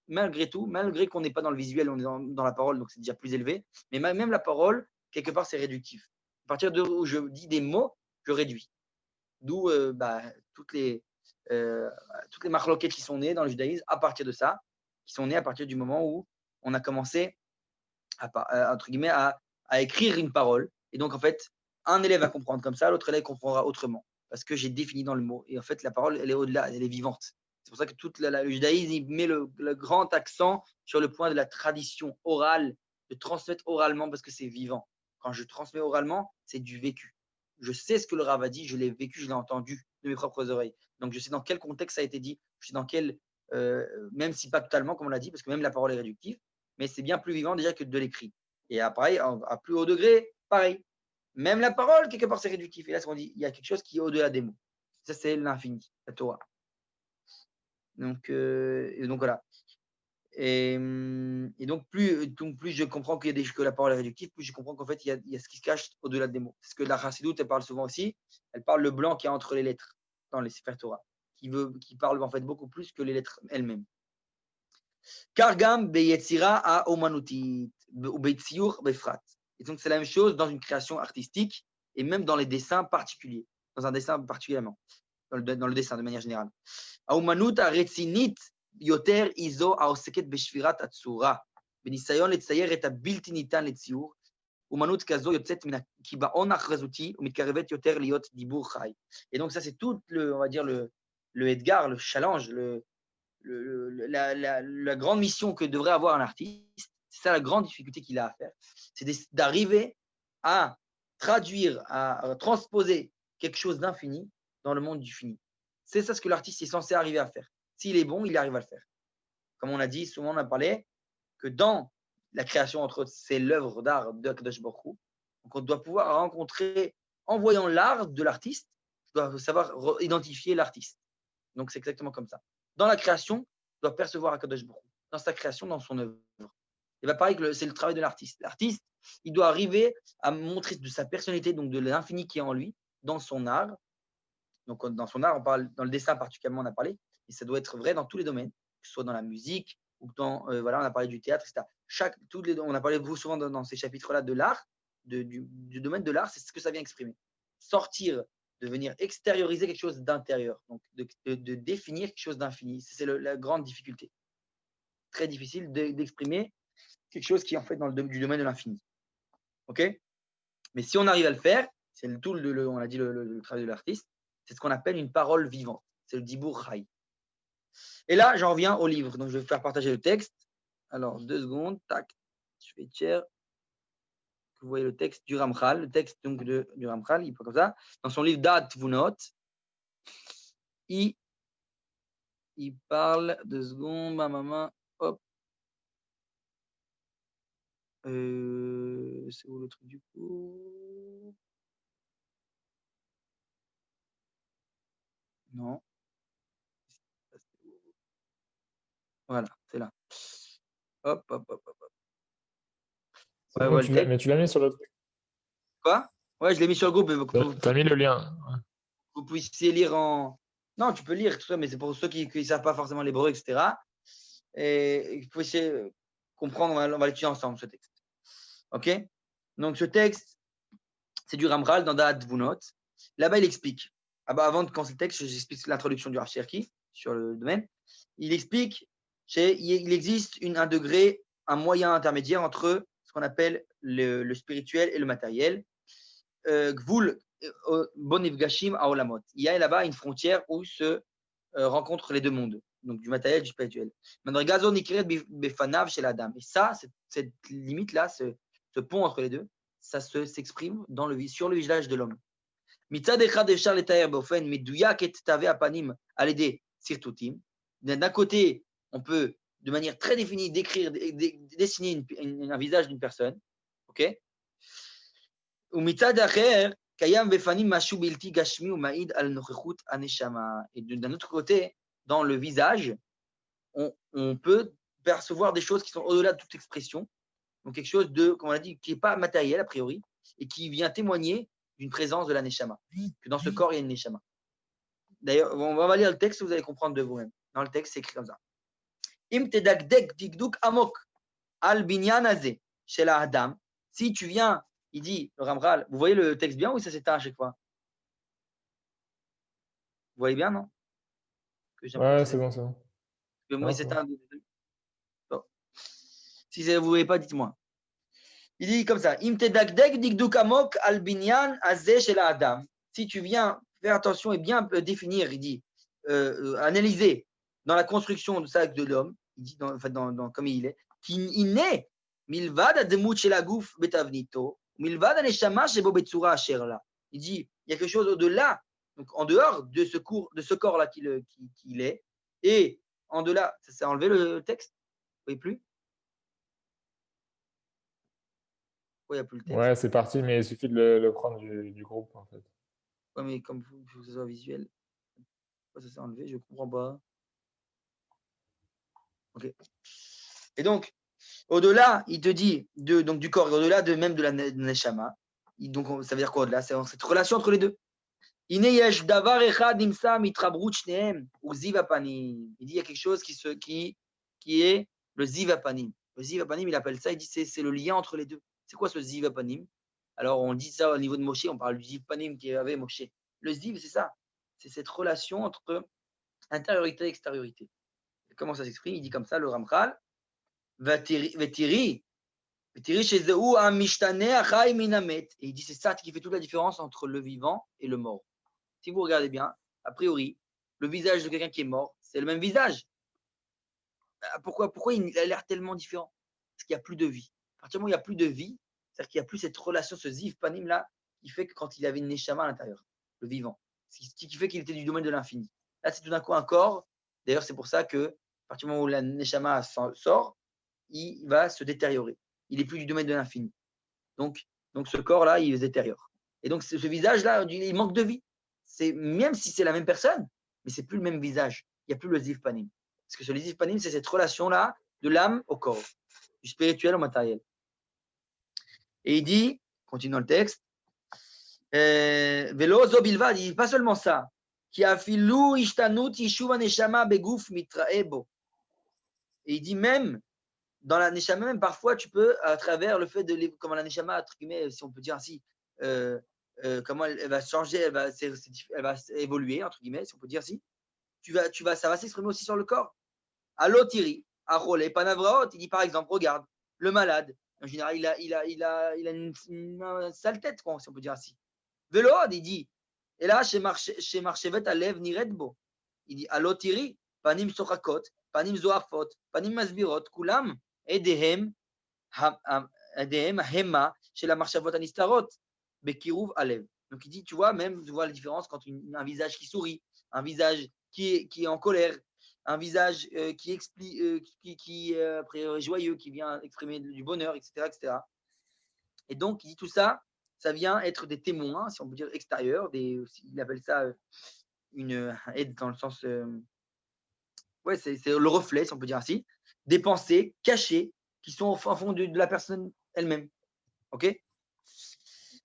malgré tout, malgré qu'on n'est pas dans le visuel, on est dans la parole, donc c'est déjà plus élevé. Mais même la parole, quelque part, c'est réductif. À partir de où je dis des mots, je réduis. D'où toutes les marloquettes qui sont nées dans le judaïsme à partir de ça, qui sont nées à partir du moment où on a commencé entre guillemets, à écrire une parole. Et donc, en fait, un élève va comprendre comme ça, l'autre élève comprendra autrement, parce que j'ai défini dans le mot. Et en fait, la parole, elle est au-delà, elle est vivante. C'est pour ça que le judaïsme il met le grand accent sur le point de la tradition orale, de transmettre oralement, parce que c'est vivant. Quand je transmets oralement, c'est du vécu. Je sais ce que le Rav a dit, je l'ai vécu, je l'ai entendu de mes propres oreilles. Donc, je sais dans quel contexte ça a été dit, je sais dans quel, même si pas totalement, comme on l'a dit, parce que même la parole est réductive, mais c'est bien plus vivant déjà que de l'écrit. Et après, à plus haut degré, pareil. Même la parole, quelque part, c'est réductif. Et là, on dit, il y a quelque chose qui est au-delà des mots. Ça, c'est l'infini, la Torah. Donc voilà. Et donc, plus je comprends que la parole est réductive, plus je comprends qu'en fait, il y a ce qui se cache au-delà des mots. Parce que la Chassidoute, elle parle souvent aussi, elle parle le blanc qui est entre les lettres dans les Sefer Torah, qui parle en fait beaucoup plus que les lettres elles-mêmes. Car gam beyetzira a omanutit ou beitsiur befrat. Et donc, c'est la même chose dans une création artistique et même dans les dessins particuliers, dans un dessin particulièrement, dans le dessin de manière générale. האומנות הרצינית יותר היא זו העוסקת בשבירת הצורה, בניסיון לצייר את הבלתי ניתן לציור. אומנות כזו יוצאת מן הקיבעון החזותי ומתקרבת יותר להיות דיבור חי. Et donc ça c'est tout on va dire le Edgar, le challenge, la grande mission que devrait avoir un artiste. C'est ça la grande difficulté qu'il a à faire, c'est d'arriver à traduire, à transposer quelque chose d'infini dans le monde du fini. C'est ça ce que l'artiste est censé arriver à faire. S'il est bon, il arrive à le faire. Comme on a dit, souvent on a parlé que dans la création, entre autres, c'est l'œuvre d'art de Akadosh Baruch Hu. Donc on doit pouvoir rencontrer, en voyant l'art de l'artiste, on doit savoir identifier l'artiste. Donc c'est exactement comme ça. Dans la création, on doit percevoir Akadosh Baruch Hu. Dans sa création, dans son œuvre. Et bien pareil, c'est le travail de l'artiste. L'artiste, il doit arriver à montrer de sa personnalité, donc de l'infini qui est en lui, dans son art. Donc dans son art, on parle, dans le dessin particulièrement, on a parlé, et ça doit être vrai dans tous les domaines, que ce soit dans la musique, ou dans, voilà, on a parlé du théâtre, etc. On a parlé souvent dans ces chapitres-là de l'art, du domaine de l'art, c'est ce que ça vient exprimer. Sortir, de venir extérioriser quelque chose d'intérieur, donc de définir quelque chose d'infini. C'est la grande difficulté. Très difficile d'exprimer quelque chose qui est en fait du domaine de l'infini. Ok? Mais si on arrive à le faire, c'est on a dit le travail de l'artiste, c'est ce qu'on appelle une parole vivante. C'est le Dibur Chai. Et là, j'en reviens au livre. Donc, je vais faire partager le texte. Alors, 2 secondes. Tac. Je fais share. Vous voyez le texte du Ramchal. Le texte donc, du Ramchal, il est pas comme ça. Dans son livre Da'at Tvunot, il parle 2 secondes. Ma maman. Hop. C'est où le truc du coup? Non. Voilà, c'est là. Hop, hop, hop, hop. Ouais, bon, mais tu l'as mis sur le truc. Quoi? Ouais, je l'ai mis sur le groupe. Tu as mis le lien. Vous puissiez lire en. Non, tu peux lire tout ça, mais c'est pour ceux qui ne savent pas forcément l'hébreu, etc. Et vous puissiez comprendre, on va l'étudier ensemble ce texte. Ok? Donc ce texte, c'est du Ramchal dans Da'at Tvunot. Là-bas, il explique. Avant de commencer le texte, j'explique l'introduction du Rav Cherki sur le domaine. Il explique qu'il existe un degré, un moyen intermédiaire entre ce qu'on appelle le spirituel et le matériel. Gvul Bonivgashim Aolamot. Il y a là-bas une frontière où se rencontrent les deux mondes, donc du matériel et du spirituel. Chez l'Adam. Et ça, cette limite-là, ce pont entre les deux, ça s'exprime sur le visage de l'homme. D'un côté, on peut de manière très définie décrire, dessiner un visage d'une personne, ok? Et d'un autre côté, dans le visage, on peut percevoir des choses qui sont au-delà de toute expression, donc quelque chose comme on a dit, qui n'est pas matériel a priori, et qui vient témoigner d'une présence de la Neshama, que dans ce corps, il y a une Neshama. D'ailleurs, on va lire le texte, vous allez comprendre de vous-même. Dans le texte, c'est écrit comme ça. Im tedakdek dikduk amok al binyan hazeh shel ha'adam. Si tu viens, il dit, le Ramchal, vous voyez le texte bien ou ça s'éteint à chaque fois? Vous voyez bien, non? Ouais, c'est bon, c'est bon. Que moi, il s'éteint. Bon. Si vous ne voyez pas, dites-moi. Il dit comme ça, Im tedakdek dikduk amok al binyan hazeh shel ha'adam. Si tu viens faire attention et bien définir, il dit, analyser dans la construction de ça de l'homme, il dit comme il est, qu'il naît milvad ademut shel haguf betavnito, milvad aneshama shebo betsura asher la. Il dit, il y a quelque chose au-delà, donc en dehors de ce corps-là qu'il est, et en delà, ça a enlevé le texte, vous voyez plus? Il n'y a plus le texte. Ouais, c'est parti, mais il suffit de le prendre du groupe, en fait. Ouais, mais comme il faut que ce soit visuel. Pourquoi ça s'est enlevé? Je ne comprends pas. Ok. Et donc, au-delà, il te dit donc du corps, au-delà même de la neshama. Donc, ça veut dire quoi au-delà? C'est cette relation entre les deux. Il dit, il y a quelque chose qui est le zivapanim. Le zivapanim, il appelle ça, il dit c'est le lien entre les deux. C'est quoi ce ziv panim? Alors, on dit ça au niveau de Moshe, on parle du ziv panim qui avait Moshe. Le ziv, c'est ça. C'est cette relation entre intériorité et extériorité. Et comment ça s'exprime? Il dit comme ça, le Ramchal, Vetiri chez ZéouAmishtane Achai Minamet. Et il dit c'est ça qui fait toute la différence entre le vivant et le mort. Si vous regardez bien, a priori, le visage de quelqu'un qui est mort, c'est le même visage. Pourquoi il a l'air tellement différent? Parce qu'il n'y a plus de vie. À partir du moment où il n'y a plus de vie, c'est-à-dire qu'il n'y a plus cette relation, ce ziv panim là, qui fait que quand il avait une neshama à l'intérieur, le vivant, ce qui fait qu'il était du domaine de l'infini. Là, c'est tout d'un coup un corps. D'ailleurs, c'est pour ça que, à partir du moment où la neshama sort, il va se détériorer. Il n'est plus du domaine de l'infini. Donc ce corps-là, il se détériore. Et donc, ce visage-là, il manque de vie. Même si c'est la même personne, mais c'est plus le même visage. Il n'y a plus le ziv panim. Parce que ce ziv panim, c'est cette relation-là de l'âme au corps, du spirituel au matériel. Et il dit, continue dans le texte, Velo zo bilvad, il dit pas seulement ça, qui a filou ishtanut yishuv neshama begouf mitraebo. Et il dit même, dans la neshama, même parfois, tu peux, à travers le fait de, comment la neshama, entre guillemets, si on peut dire ainsi, comment elle va changer, elle va évoluer, entre guillemets, si on peut dire ainsi, ça va s'exprimer aussi sur le corps. Allotiri, Arole, Panavraot, il dit par exemple, regarde, le malade, en général, il a une sale tête, quoi, si on peut dire ainsi. Veload, il dit, et là, chez Marchevet Alev Niredbo, il dit, Allotiri, Panim Sochakot, Panim Zoafot, Panim Masbirot, Kulam, Edehem, Hema, chez la Marchavot Anistarot, Bekirouv Alev. Donc il dit, tu vois la différence quand un visage qui sourit, un visage qui est en colère, un visage qui explique, qui est joyeux, qui vient exprimer du bonheur, etc., etc. Et donc, il dit tout ça, ça vient être des témoins, si on peut dire extérieurs, il appelle ça une aide dans le sens, ouais, c'est le reflet, si on peut dire ainsi, des pensées cachées qui sont au fond de la personne elle-même. Ok?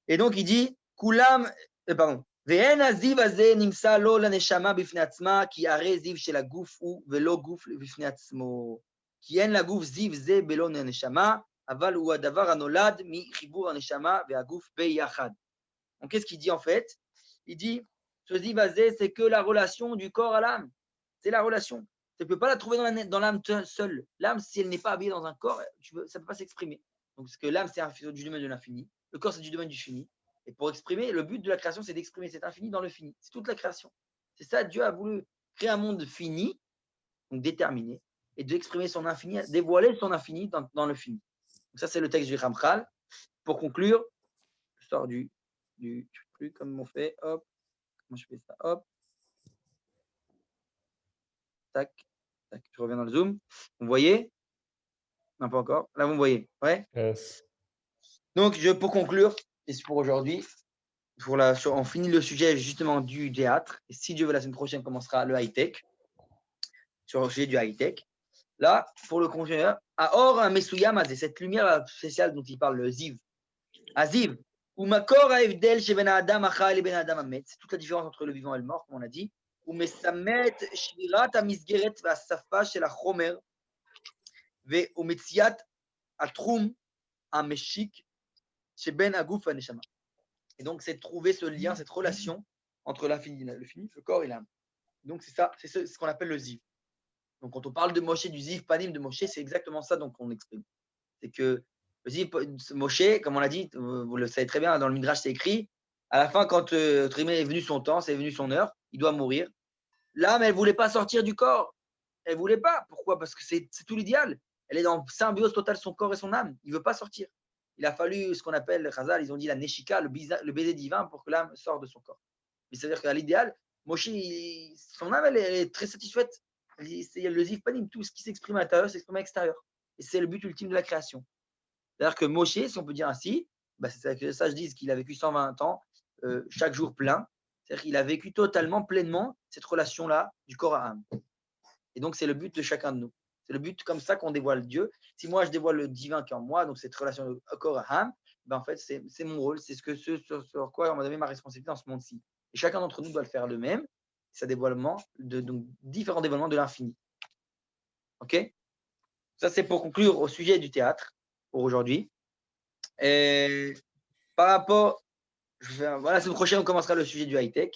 Et donc, il dit, Kulam, pardon, ואין הזיו הזה נמצא לו לנשמה בפני עצמה, כי הרי זיו של הגוף הוא ולא גוף בפני עצמו. כי אין לגוף זיו זה בלא הנשמה, אבל הוא הדבר הנולד מחיבור הנשמה והגוף ביחד. Donc, qu'est-ce qu'il dit en fait? Il dit, ce ziv הזה, c'est que la relation du corps à l'âme. C'est la relation. Tu ne peux pas la trouver dans l'âme seule. L'âme, si elle n'est pas habillée dans un corps, ça ne peut pas s'exprimer. Donc, parce que l'âme, c'est du domaine de l'infini. Le corps, c'est du domaine du fini. Et pour exprimer, le but de la création, c'est d'exprimer cet infini dans le fini. C'est toute la création. C'est ça, Dieu a voulu créer un monde fini, donc déterminé, et d'exprimer son infini, dévoiler son infini dans le fini. Donc ça, c'est le texte du Ramchal. Pour conclure, je sors du truc, comme on fait, hop, comment je fais ça, hop, tac, tac, je reviens dans le zoom. Vous voyez? Non, pas encore. Là, vous me voyez, ouais? Yes. Donc, pour conclure, et c'est pour aujourd'hui, on finit le sujet justement du théâtre. Et si Dieu veut, la semaine prochaine, commencera le high-tech, sur le sujet du high-tech. Là, pour le conclure, Aor Mesuyam, c'est cette lumière spéciale dont il parle, le Ziv. Aziv, ou Makor Aevdel chez Ben Adam Achal et Ben Adam Amet. C'est toute la différence entre le vivant et le mort, comme on a dit. Ou Mesamet Shvirat Amisgeret Vasafa chez la Chomer. Ve Umetziat Atrum Ameshik chez Ben Agouf Aneshama. Et donc, c'est de trouver ce lien, cette relation entre l'infini, le fini, le corps et l'âme. Donc, c'est ça, c'est ce qu'on appelle le ziv. Donc, quand on parle de Moshe, du ziv panim de Moshe, c'est exactement ça qu'on exprime. C'est que le ziv Moshe, comme on l'a dit, vous le savez très bien, dans le Midrash, c'est écrit, à la fin, quand est venu son temps, c'est venu son heure, il doit mourir. L'âme, elle ne voulait pas sortir du corps. Elle ne voulait pas. Pourquoi? Parce que c'est tout l'idéal. Elle est dans symbiose totale, son corps et son âme. Il ne veut pas sortir. Il a fallu ce qu'on appelle, le Chazal, ils ont dit la neshika, le baiser divin pour que l'âme sorte de son corps. Mais c'est-à-dire qu'à l'idéal, Moshe, son âme, elle est très satisfaite. C'est le ziv panim, tout ce qui s'exprime à l'intérieur s'exprime à l'extérieur. Et c'est le but ultime de la création. C'est-à-dire que Moshe, si on peut dire ainsi, c'est que les sages disent qu'il a vécu 120 ans, chaque jour plein. C'est-à-dire qu'il a vécu totalement, pleinement, cette relation-là du corps à âme. Et donc, c'est le but de chacun de nous. C'est le but comme ça qu'on dévoile Dieu. Si moi, je dévoile le divin qui est en moi, donc cette relation de corps à âme, en fait, c'est mon rôle, c'est sur quoi on m'a donné ma responsabilité dans ce monde-ci. Et chacun d'entre nous doit le faire le même, c'est un dévoilement, donc différents dévoilements de l'infini. OK? Ça, c'est pour conclure au sujet du théâtre pour aujourd'hui. Et par rapport, voilà, la semaine prochaine, on commencera le sujet du high-tech.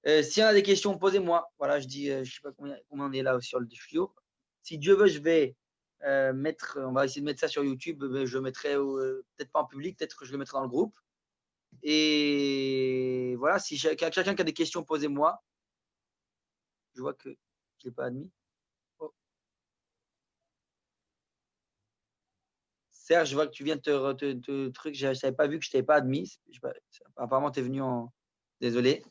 S'il y en a des questions, posez-moi. Voilà, je dis, je ne sais pas combien on est là sur le studio. Si Dieu veut, je vais on va essayer de mettre ça sur YouTube. Je le mettrai peut-être pas en public, peut-être que je le mettrai dans le groupe. Et voilà, si quelqu'un qui a des questions, posez-moi. Je vois que je ne l'ai pas admis. Oh. Serge, je vois que tu viens de truc. Je n'avais pas vu que je ne t'avais pas admis. Apparemment, tu es venu en. Désolé.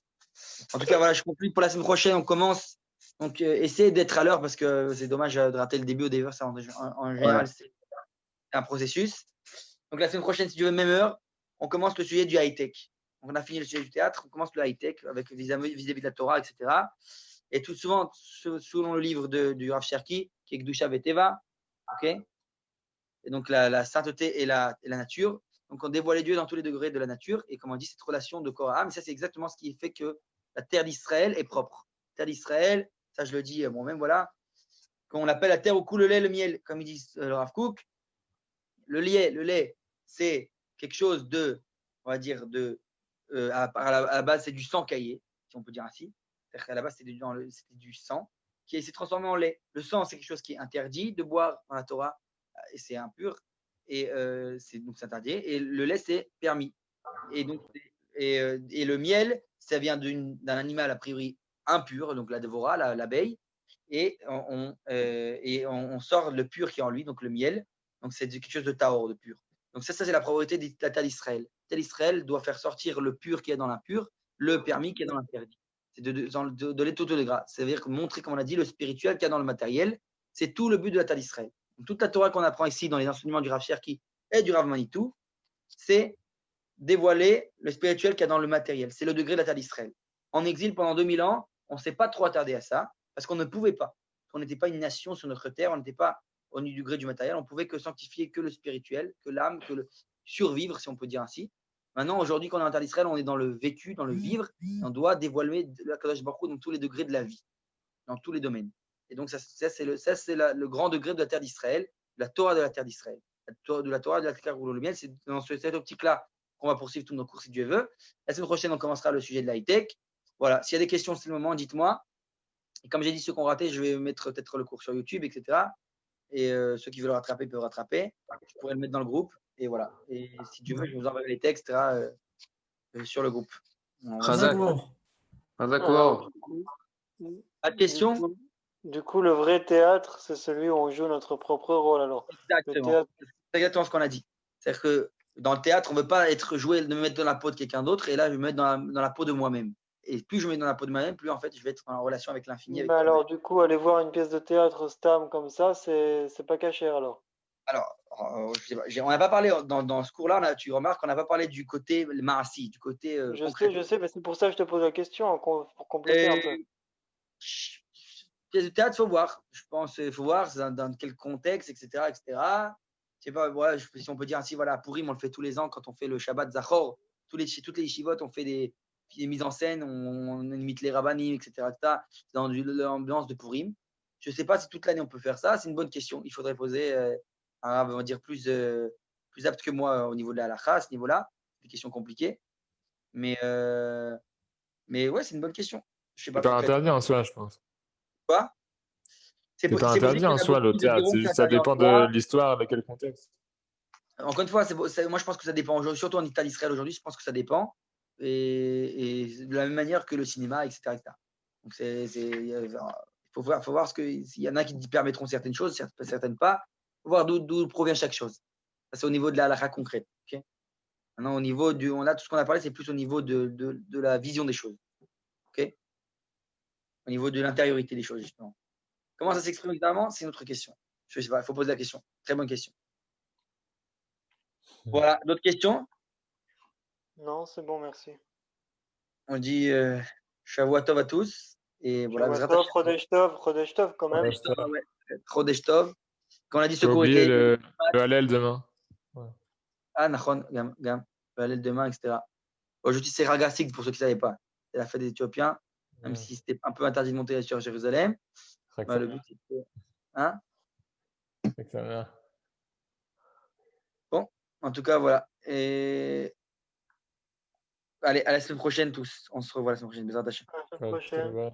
En tout cas, voilà, je conclue pour la semaine prochaine. On commence. Donc, essayez d'être à l'heure parce que c'est dommage de rater le début au début. Ça, en général, c'est un processus. Donc, la semaine prochaine, si tu veux, même heure, on commence le sujet du high-tech. Donc, on a fini le sujet du théâtre, on commence le high-tech avec vis-à-vis de la Torah, etc. Et tout souvent, selon le livre du Rav Cherki, qui est Gdusha Veteva, ok, et donc la sainteté et la nature. Donc, on dévoile Dieu dans tous les degrés de la nature. Et comme on dit, cette relation de corps à âme, ça, c'est exactement ce qui fait que la terre d'Israël est propre. La terre d'Israël, ça, je le dis moi-même, voilà. Quand on appelle la terre où coule le lait, le miel, comme il dit le Rav Kook, le lait, c'est quelque chose de, on va dire, à la base, c'est du sang caillé, si on peut dire ainsi. C'est-à-dire qu'à la base, c'était du sang qui s'est transformé en lait. Le sang, c'est quelque chose qui est interdit de boire dans la Torah, et c'est impur, et donc c'est interdit. Et le lait, c'est permis. Et donc, et le miel, ça vient d'un animal a priori impur, donc la Dévora, l'abeille, et on sort le pur qui est en lui, donc le miel. Donc c'est quelque chose de tahor, de pur. Donc ça c'est la priorité de la terre d'Israël. La terre d'Israël doit faire sortir le pur qui est dans l'impur, le permis qui est dans l'interdit. C'est de l'étau de gras. C'est-à-dire montrer, comme on a dit, le spirituel qu'il y a dans le matériel. C'est tout le but de la terre d'Israël. Donc, toute la Torah qu'on apprend ici dans les enseignements du Rav Cherki et du Rav Manitou, c'est dévoiler le spirituel qu'il y a dans le matériel. C'est le degré de la terre d'Israël. En exil pendant 2000 ans, on ne s'est pas trop attardé à ça parce qu'on ne pouvait pas. On n'était pas une nation sur notre terre, on n'était pas au degré du matériel, on pouvait que sanctifier que le spirituel, que l'âme, que le survivre, si on peut dire ainsi. Maintenant, aujourd'hui, quand on est en terre d'Israël, on est dans le vécu, dans le vivre, et on doit dévoiler la Kadosh Baruch Hu dans tous les degrés de la vie, dans tous les domaines. Et donc, ça c'est le grand degré de la terre d'Israël, la Torah de la terre d'Israël. De la Torah de la terre le miel, c'est dans cette optique-là qu'on va poursuivre tous nos cours si Dieu veut. La semaine prochaine, on commencera le sujet de l'high-tech. Voilà, s'il y a des questions, c'est le moment, dites-moi. Et comme j'ai dit, ceux qui ont raté, je vais mettre peut-être le cours sur YouTube, etc. Et ceux qui veulent rattraper peuvent rattraper. Je pourrais le mettre dans le groupe. Et voilà. Et si Dieu veut, je vous enverrai les textes sur le groupe. D'accord. Pas de questions? Du coup, le vrai théâtre, c'est celui où on joue notre propre rôle. Alors, exactement. C'est exactement ce qu'on a dit. C'est-à-dire que dans le théâtre, on ne veut pas me mettre dans la peau de quelqu'un d'autre. Et là, je vais me mettre dans la peau de moi-même. Et plus je me mets dans la peau de moi-même, plus en fait, je vais être en relation avec l'infini. Mais alors, du coup, aller voir une pièce de théâtre Stam comme ça, c'est pas caché alors. Alors, on n'a pas parlé dans ce cours-là, tu remarques qu'on n'a pas parlé du côté maassi, du côté concret. Je sais, mais c'est pour ça que je te pose la question, pour compléter un peu. Pièce de théâtre, il faut voir. Je pense qu'il faut voir dans quel contexte, etc. etc. Je sais pas, voilà, si on peut dire ainsi, voilà, à Purim, on le fait tous les ans quand on fait le Shabbat Zachor. Toutes les yeshivotes, on fait des mises en scène, on imite les rabbanim, etc. dans l'ambiance de Purim. Je ne sais pas si toute l'année on peut faire ça. C'est une bonne question. Il faudrait poser un Rav, on va dire, plus apte que moi au niveau de la halakha, à ce niveau-là. C'est des questions compliquées. Mais ouais, c'est une bonne question. Je sais pas. C'est pas interdit en soi, je pense. Quoi? C'est pas interdit en soi le théâtre, c'est juste ça dépend de l'histoire, de quel contexte. Encore une fois, moi je pense que ça dépend. Surtout en Italie, Israël aujourd'hui, je pense que ça dépend. Et de la même manière que le cinéma, etc. etc. Donc il faut voir s'il y en a qui permettront certaines choses, certaines pas. Il faut voir d'où provient chaque chose. Ça, c'est au niveau de la halakha concrète. Okay. Maintenant, au niveau tout ce qu'on a parlé, c'est plus au niveau de la vision des choses. Okay. Au niveau de l'intériorité des choses, justement. Comment ça s'exprime exactement? C'est une autre question. Je sais pas, il faut poser la question. Très bonne question. Voilà, d'autres questions? Non, c'est bon, merci. On dit Shavua Tov à tous. Et voilà, Chodesh Tov quand même. Chodesh Tov. Quand on a dit ce cours oublié était. le Hallel demain. Ouais. Ah, Nachon, Gam, le Hallel demain, etc. Aujourd'hui, c'est Ragasig pour ceux qui ne savaient pas. C'est la fête des Éthiopiens, même si c'était un peu interdit de monter sur Jérusalem. Le but, c'était. Hein? Bon. En tout cas, voilà. Et allez, à la semaine prochaine tous. On se revoit la semaine prochaine. À la semaine prochaine.